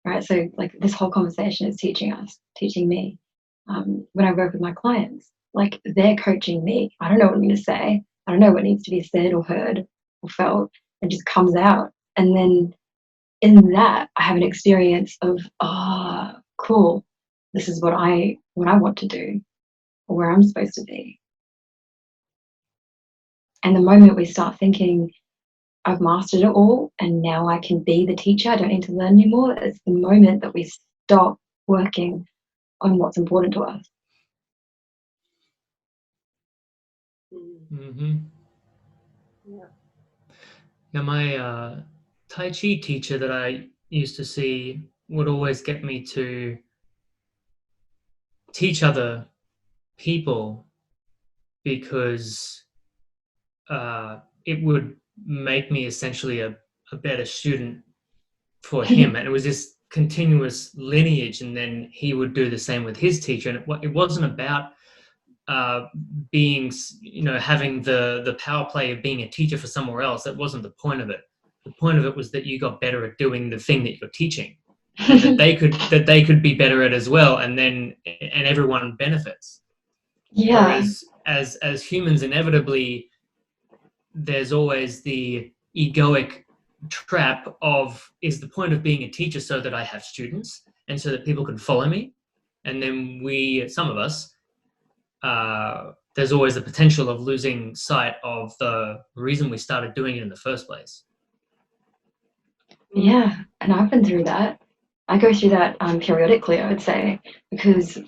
right? So, like, this whole conversation is teaching me. When I work with my clients, like, they're coaching me. I don't know what I'm going to say. I don't know what needs to be said or heard or felt. It just comes out. And then in that, I have an experience of, cool, this is what I want to do, or where I'm supposed to be. And the moment we start thinking, I've mastered it all and now I can be the teacher, I don't need to learn anymore, it's the moment that we stop working on what's important to us. Mm-hmm. Yeah. Now, my Tai Chi teacher that I used to see would always get me to teach other people, because it would make me essentially a better student for him. And it was this continuous lineage, and then he would do the same with his teacher. And it wasn't about being, having the power play of being a teacher for somewhere else. That wasn't the point of it. The point of it was that you got better at doing the thing that you're teaching, and that they could be better at as well, and everyone benefits. Yeah. Whereas as humans, inevitably, there's always the egoic trap of, is the point of being a teacher so that I have students and so that people can follow me? And then some of us, there's always the potential of losing sight of the reason we started doing it in the first place. Yeah, and I've been through that. I go through that periodically, I would say, because do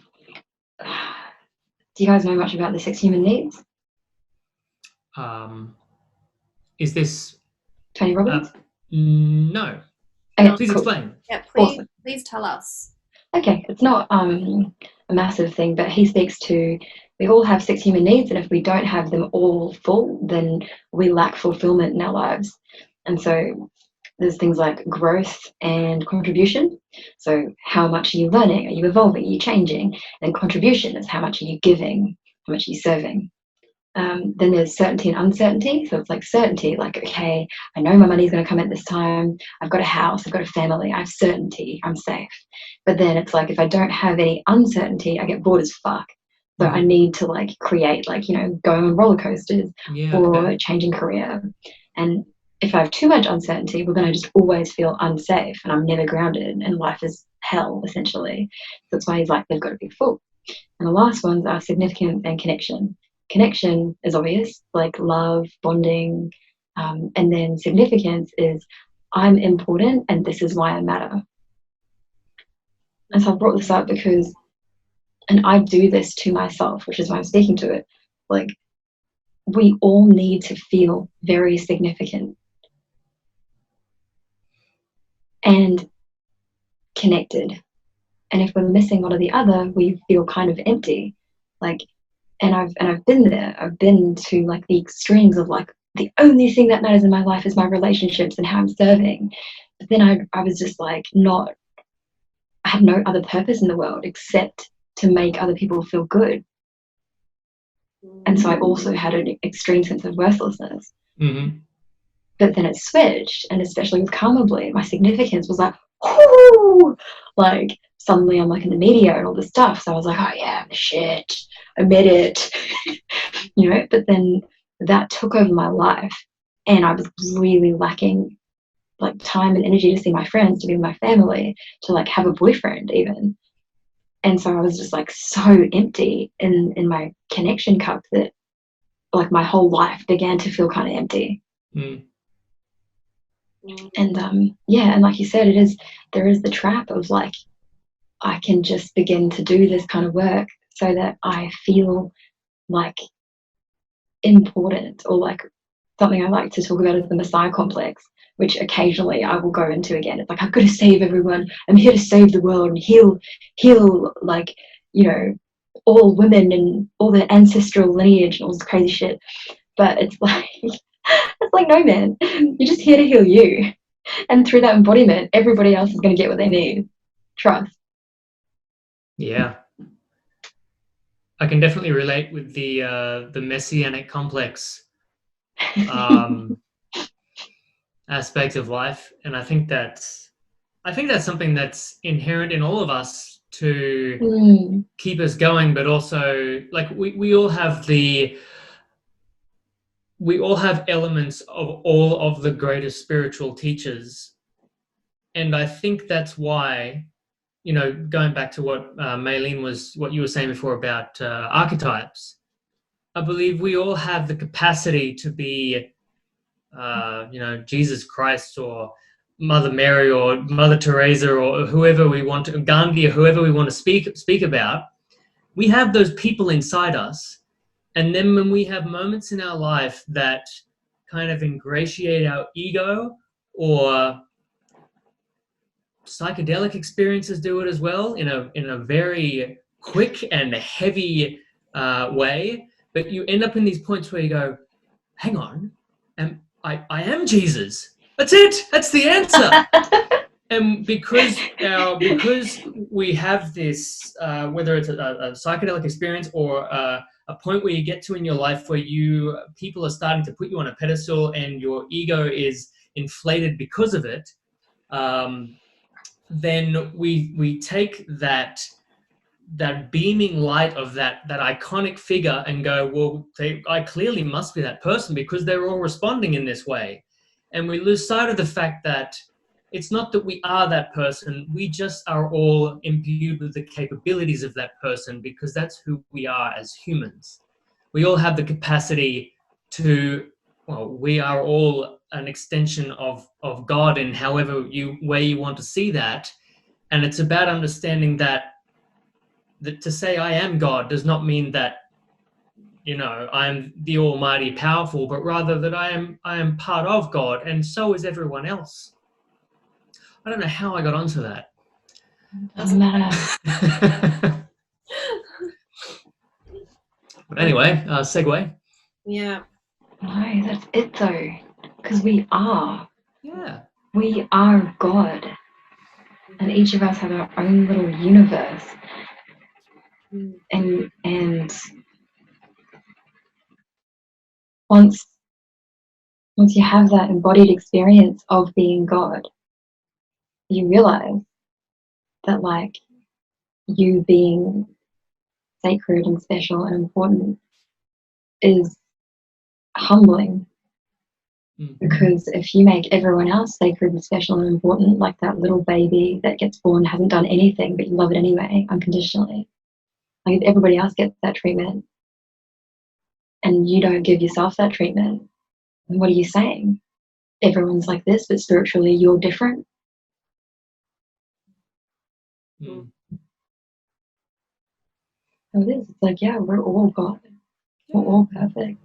you guys know much about the 6 human needs? Is this Tony Robbins? No. Okay, please cool. Explain. Yeah, Awesome. please tell us. Okay, it's not a massive thing, but he speaks to, we all have 6 human needs, and if we don't have them all full, then we lack fulfillment in our lives. And so there's things like growth and contribution. So how much are you learning? Are you evolving? Are you changing? And contribution is how much are you giving? How much are you serving? Then there's certainty and uncertainty. So it's like certainty, like, okay, I know my money's going to come at this time. I've got a house, I've got a family, I have certainty, I'm safe. But then it's like, if I don't have any uncertainty, I get bored as fuck. So I need to like create, like, you know, going on roller coasters or changing career. And if I have too much uncertainty, well, then I just always feel unsafe and I'm never grounded and life is hell, essentially. That's why he's like, they've got to be full. And the last ones are significance and connection. Connection is obvious, like love, bonding, and then significance is I'm important and this is why I matter. And so I brought this up because, and I do this to myself, which is why I'm speaking to it, like we all need to feel very significant and connected. And if we're missing one or the other, we feel kind of empty. Like, and I've been there. I've been to like the extremes of like the only thing that matters in my life is my relationships and how I'm serving. But then I was just like I had no other purpose in the world except to make other people feel good. And so I also had an extreme sense of worthlessness. Mm-hmm. But then it switched, and especially with Karmably, my significance was like, whoo! Like suddenly I'm like in the media and all this stuff. So I was like, oh yeah, I'm the shit. I made it. You know, but then that took over my life and I was really lacking like time and energy to see my friends, to be with my family, to like have a boyfriend even. And so I was just like so empty in my connection cup that like my whole life began to feel kind of empty. And yeah, and like you said, there is the trap of like I can just begin to do this kind of work so that I feel like important, or like something I like to talk about is the Messiah complex, which occasionally I will go into again. It's like, I've got to save everyone. I'm here to save the world and heal like, you know, all women and all their ancestral lineage and all this crazy shit. But it's like, it's like, no, man, you're just here to heal you. And through that embodiment, everybody else is going to get what they need. Trust. Yeah. I can definitely relate with the messianic complex aspect of life, and I think that's something that's inherent in all of us to keep us going, but also like we all have elements of all of the greatest spiritual teachers, and I think that's why, you know, going back to what what you were saying before about archetypes, I believe we all have the capacity to be, you know, Jesus Christ or Mother Mary or Mother Teresa or whoever we want to, Gandhi or whoever we want to speak about. We have those people inside us. And then when we have moments in our life that kind of ingratiate our ego, or psychedelic experiences do it as well in a very quick and heavy way, but you end up in these points where you go, hang on, I am Jesus. That's it. That's the answer. And because we have this, whether it's a psychedelic experience or a point where you get to in your life where people are starting to put you on a pedestal and your ego is inflated because of it, then we take that beaming light of that iconic figure and go, well, I clearly must be that person because they're all responding in this way. And we lose sight of the fact that it's not that we are that person, we just are all imbued with the capabilities of that person because that's who we are as humans. We all have the capacity to, well, we are all an extension of God in however way you want to see that. And it's about understanding that to say I am God does not mean that, you know, I am the almighty powerful, but rather that I am part of God, and so is everyone else. I don't know how I got onto that. Doesn't matter. But anyway, segue. Yeah. No, that's it though, because we are. Yeah. We are God, and each of us have our own little universe. And once you have that embodied experience of being God, you realize that like you being sacred and special and important is humbling. Because if you make everyone else sacred and special and important, like that little baby that gets born, hasn't done anything, but you love it anyway, unconditionally. Like if everybody else gets that treatment and you don't give yourself that treatment, then what are you saying? Everyone's like this, but spiritually you're different. Mm. So it is. It's like, yeah, we're all God. We're all perfect.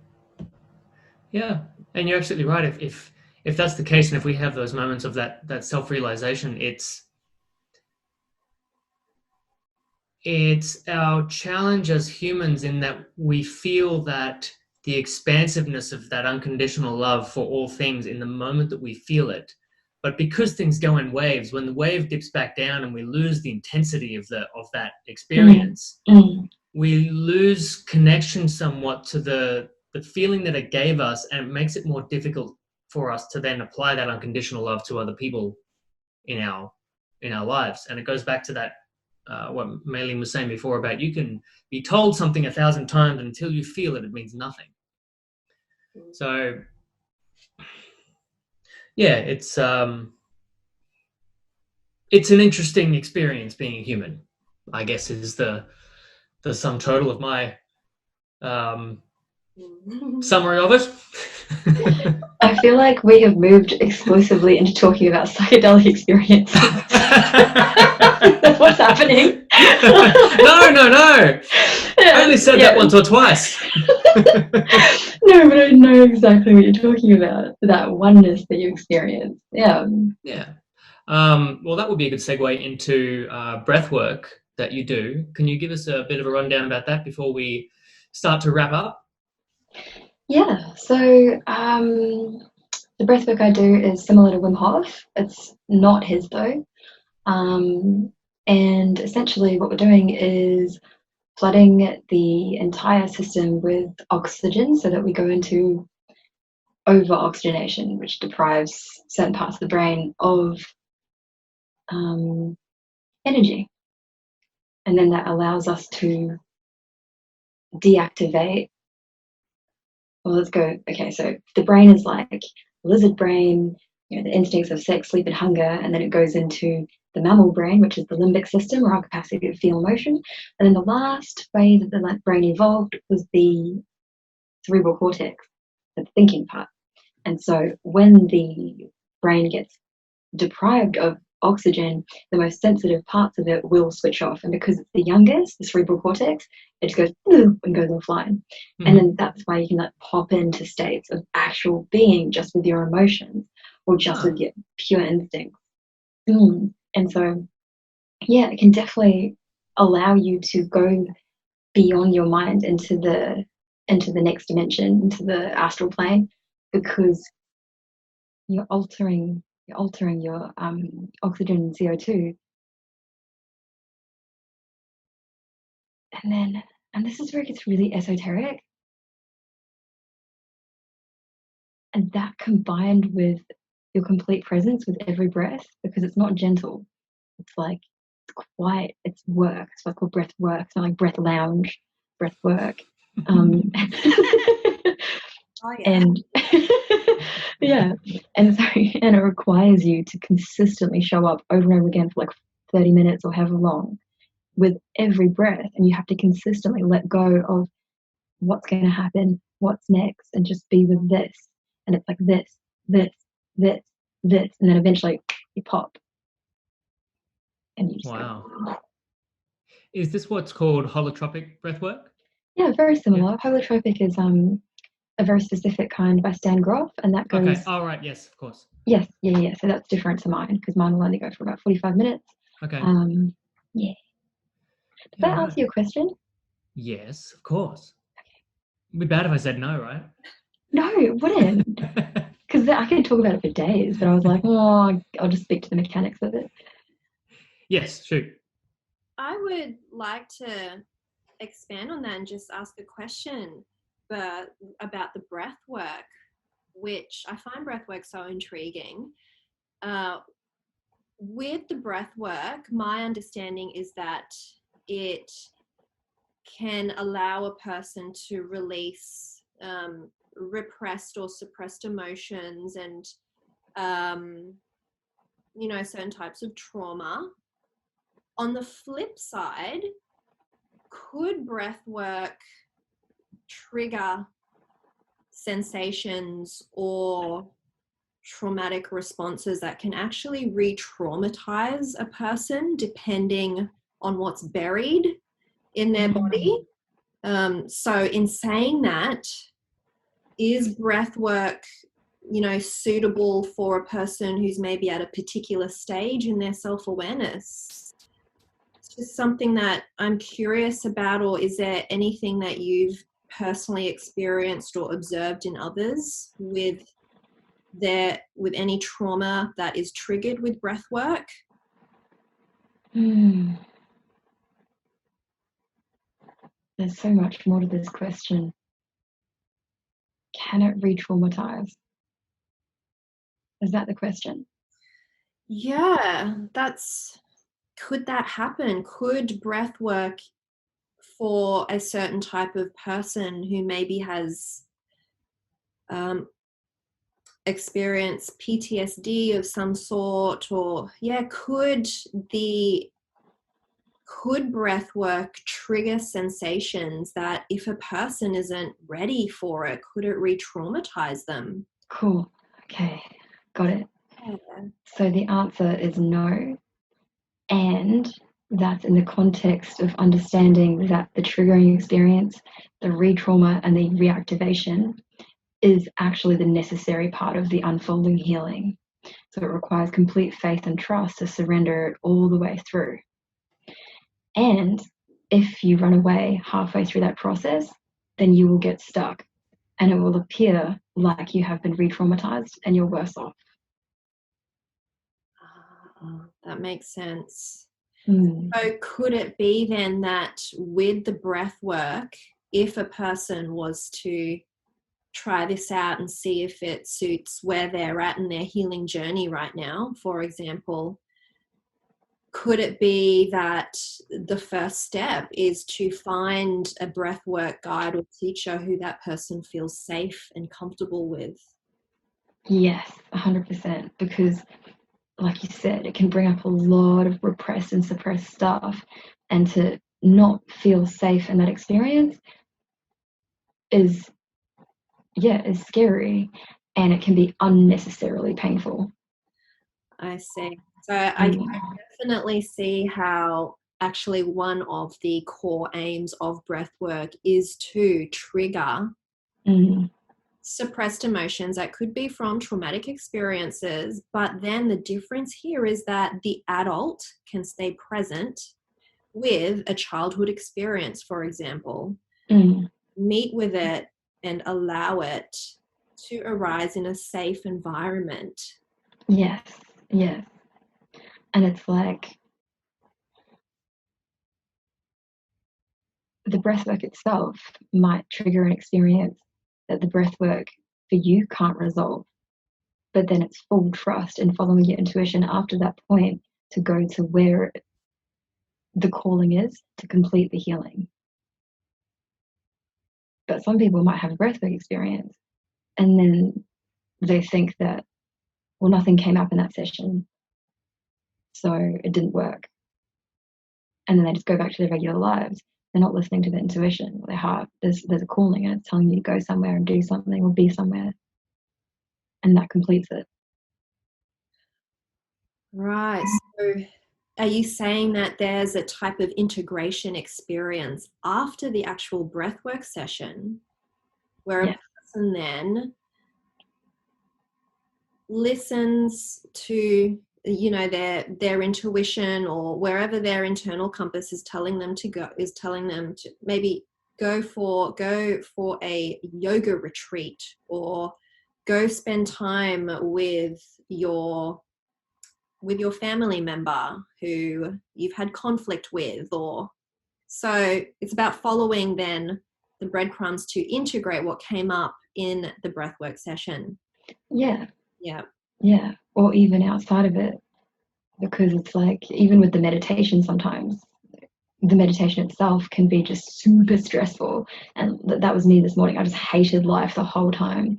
Yeah, and you're absolutely right. If that's the case, and if we have those moments of that self-realization, it's our challenge as humans in that we feel that the expansiveness of that unconditional love for all things in the moment that we feel it. But because things go in waves, when the wave dips back down and we lose the intensity of that experience, we lose connection somewhat to the feeling that it gave us, and it makes it more difficult for us to then apply that unconditional love to other people in our lives. And it goes back to that what Maileen was saying before about you can be told something 1,000 times, and until you feel it, it means nothing. So yeah, it's an interesting experience being a human, I guess, is the sum total of my summary of it. I feel like we have moved exclusively into talking about psychedelic experiences. That's what's happening. No. I only said that once or twice. No, but I know exactly what you're talking about. That oneness that you experience. Yeah. Yeah. Well, that would be a good segue into breath work that you do. Can you give us a bit of a rundown about that before we start to wrap up? Yeah. So the breath work I do is similar to Wim Hof. It's not his though. And essentially what we're doing is flooding the entire system with oxygen so that we go into over-oxygenation, which deprives certain parts of the brain of energy. And then that allows us to deactivate. Well, let's go. Okay, so the brain is like lizard brain, the instincts of sex, sleep, and hunger, and then it goes into the mammal brain, which is the limbic system, or our capacity to feel emotion. And then the last way that the brain evolved was the cerebral cortex, the thinking part. And so when the brain gets deprived of oxygen, the most sensitive parts of it will switch off. And because it's the youngest, the cerebral cortex, it just goes and goes offline. And then that's why you can pop into states of actual being just with your emotions or just with your pure instincts. And so, yeah, it can definitely allow you to go beyond your mind into the next dimension, into the astral plane, because you're altering your oxygen and CO2. And this is where it gets really esoteric. And that combined with your complete presence with every breath, because it's not gentle. It's like, it's quiet, it's work. It's what's called breath work. It's not like breath lounge, breath work. And yeah, and it requires you to consistently show up over and over again for like 30 minutes or however long with every breath, and you have to consistently let go of what's going to happen, what's next, and just be with this. And it's like this, and then eventually you pop, and you just go. Is this what's called holotropic breathwork? Yeah, very similar. Holotropic is a very specific kind by Stan Grof, and that goes. Okay. Oh, right. Yes, of course. Yes, yeah. So that's different to mine because mine will only go for about 45 minutes. Okay. Yeah. Did that answer your question? Yes, of course. Okay. It'd be bad if I said no, right? No, it wouldn't. Because I could talk about it for days, but I was like, oh, I'll just speak to the mechanics of it. Yes, shoot. I would like to expand on that and just ask a question. about the breath work, which I find breath work so intriguing. With the breath work, my understanding is that it can allow a person to release repressed or suppressed emotions and certain types of trauma. On the flip side, could breath work trigger sensations or traumatic responses that can actually re-traumatize a person depending on what's buried in their body? So in saying that, is breath work suitable for a person who's maybe at a particular stage in their self-awareness? It's just something that I'm curious about. Or is there anything that you've personally experienced or observed in others with any trauma that is triggered with breath work? There's so much more to this question. Can it re-traumatize? Is that the question? Yeah, could that happen? Could breath work for a certain type of person who maybe has experienced PTSD of some sort, or could breath work trigger sensations that if a person isn't ready for it, could it re-traumatize them? Cool. Okay, got it. Yeah. So the answer is no. And that's in the context of understanding that the triggering experience, the re-trauma and the reactivation is actually the necessary part of the unfolding healing. So it requires complete faith and trust to surrender it all the way through. And if you run away halfway through that process, then you will get stuck and it will appear like you have been re-traumatized and you're worse off. That makes sense. Mm. So could it be then that with the breath work, if a person was to try this out and see if it suits where they're at in their healing journey right now, for example, could it be that the first step is to find a breathwork guide or teacher who that person feels safe and comfortable with? Yes, 100%. Because, like you said, it can bring up a lot of repressed and suppressed stuff. And to not feel safe in that experience is scary. And it can be unnecessarily painful. I see. So I definitely see how actually one of the core aims of breathwork is to trigger suppressed emotions that could be from traumatic experiences. But then the difference here is that the adult can stay present with a childhood experience, for example, meet with it and allow it to arise in a safe environment. Yes. And it's like the breathwork itself might trigger an experience that the breathwork for you can't resolve. But then it's full trust in following your intuition after that point to go to where the calling is to complete the healing. But some people might have a breathwork experience and then they think that, well, nothing came up in that session, so it didn't work. And then they just go back to their regular lives. They're not listening to their intuition or their heart. There's a calling and it's telling you to go somewhere and do something or be somewhere. And that completes it. Right. So are you saying that there's a type of integration experience after the actual breathwork session where a person then listens to their intuition, or wherever their internal compass is telling them to go, is telling them to maybe go for a yoga retreat, or go spend time with your family member who you've had conflict with, or so it's about following then the breadcrumbs to integrate what came up in the breathwork session. Yeah. Yeah. Yeah. Or even outside of it, because it's like, even with the meditation, sometimes the meditation itself can be just super stressful. And that was me this morning. I just hated life the whole time.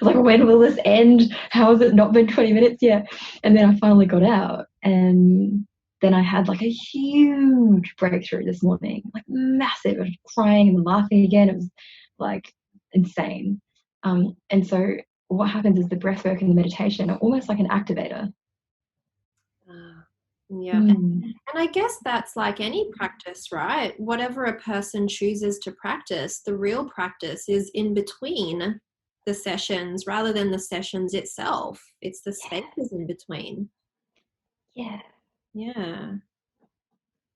Like, when will this end? How has it not been 20 minutes yet? And then I finally got out, and then I had like a huge breakthrough this morning, like massive. I was crying and laughing again. It was like insane. And so what happens is the breath work and the meditation are almost like an activator. Yeah. And I guess that's like any practice, right? Whatever a person chooses to practice, the real practice is in between the sessions rather than the sessions itself. It's the spaces in between. Yeah. Yeah.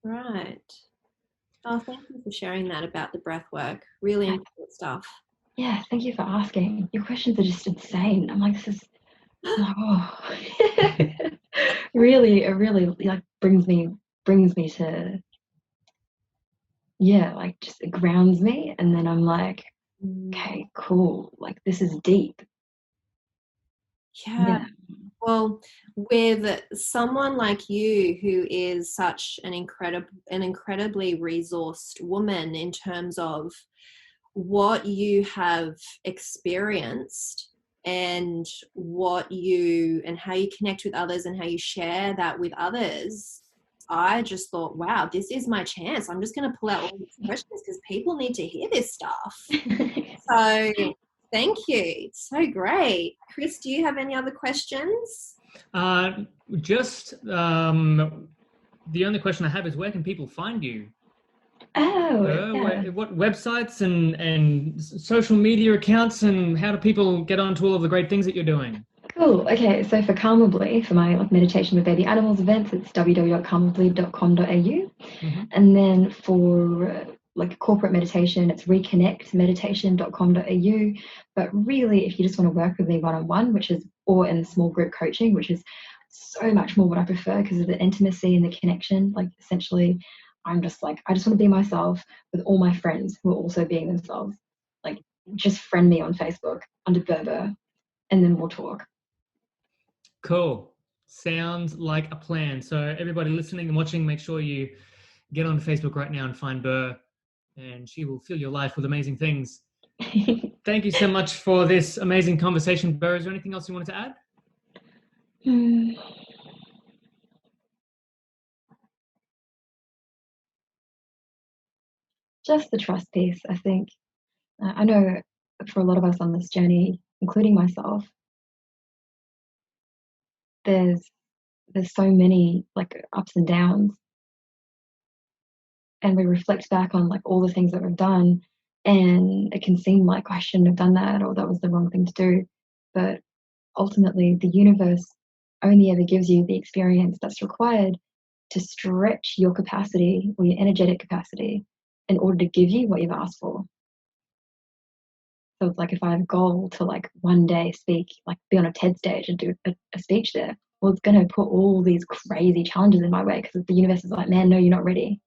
Right. Oh, thank you for sharing that about the breath work. Really important stuff. Yeah, thank you for asking. Your questions are just insane. I'm like, this is, I'm like, oh. Really, it really like brings me to, yeah, like just it grounds me. And then I'm like, okay, cool. Like, this is deep. Yeah. Well, with someone like you who is such an incredibly resourced woman in terms of what you have experienced and how you connect with others and how you share that with others, I just thought, wow, this is my chance. I'm just going to pull out all these questions because people need to hear this stuff. So thank you. It's so great. Chris, do you have any other questions? The only question I have is, where can people find you? Yeah. What websites and social media accounts, and how do people get onto all of the great things that you're doing? Cool. Okay, so for Karmably, for my like meditation with baby animals events, it's www.karmably.com.au. And then for like corporate meditation, it's reconnectmeditation.com.au. But really, if you just want to work with me one-on-one, or in small group coaching, which is so much more what I prefer because of the intimacy and the connection. Like, essentially, I'm just like, I just want to be myself with all my friends who are also being themselves. Like, just friend me on Facebook under Ber, and then we'll talk. Cool. Sounds like a plan. So everybody listening and watching, make sure you get on Facebook right now and find Ber, and she will fill your life with amazing things. Thank you so much for this amazing conversation, Ber. Is there anything else you wanted to add? Just the trust piece, I think. I know for a lot of us on this journey, including myself, there's so many like ups and downs, and we reflect back on like all the things that we've done, and it can seem like, I shouldn't have done that, or that was the wrong thing to do. But ultimately, the universe only ever gives you the experience that's required to stretch your capacity or your energetic capacity in order to give you what you've asked for. So it's like, if I have a goal to like one day speak, like be on a TED stage and do a speech there, well, it's going to put all these crazy challenges in my way, because the universe is like, man, no, you're not ready.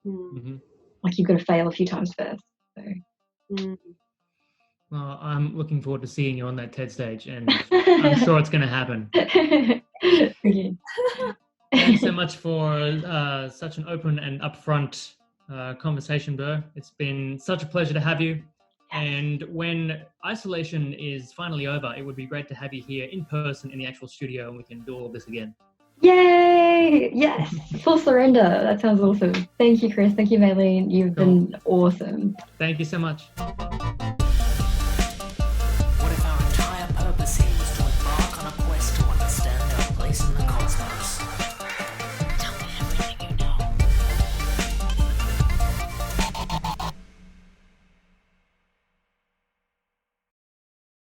Like, you've got to fail a few times first. So. Well, I'm looking forward to seeing you on that TED stage, and I'm sure it's going to happen. Okay. Thanks so much for such an open and upfront conversation, Ber. It's been such a pleasure to have you. And when isolation is finally over, it would be great to have you here in person in the actual studio, and we can do all of this again. Yay! Yes, full surrender. That sounds awesome. Thank you, Chris. Thank you, Maileen. You've been awesome. Thank you so much.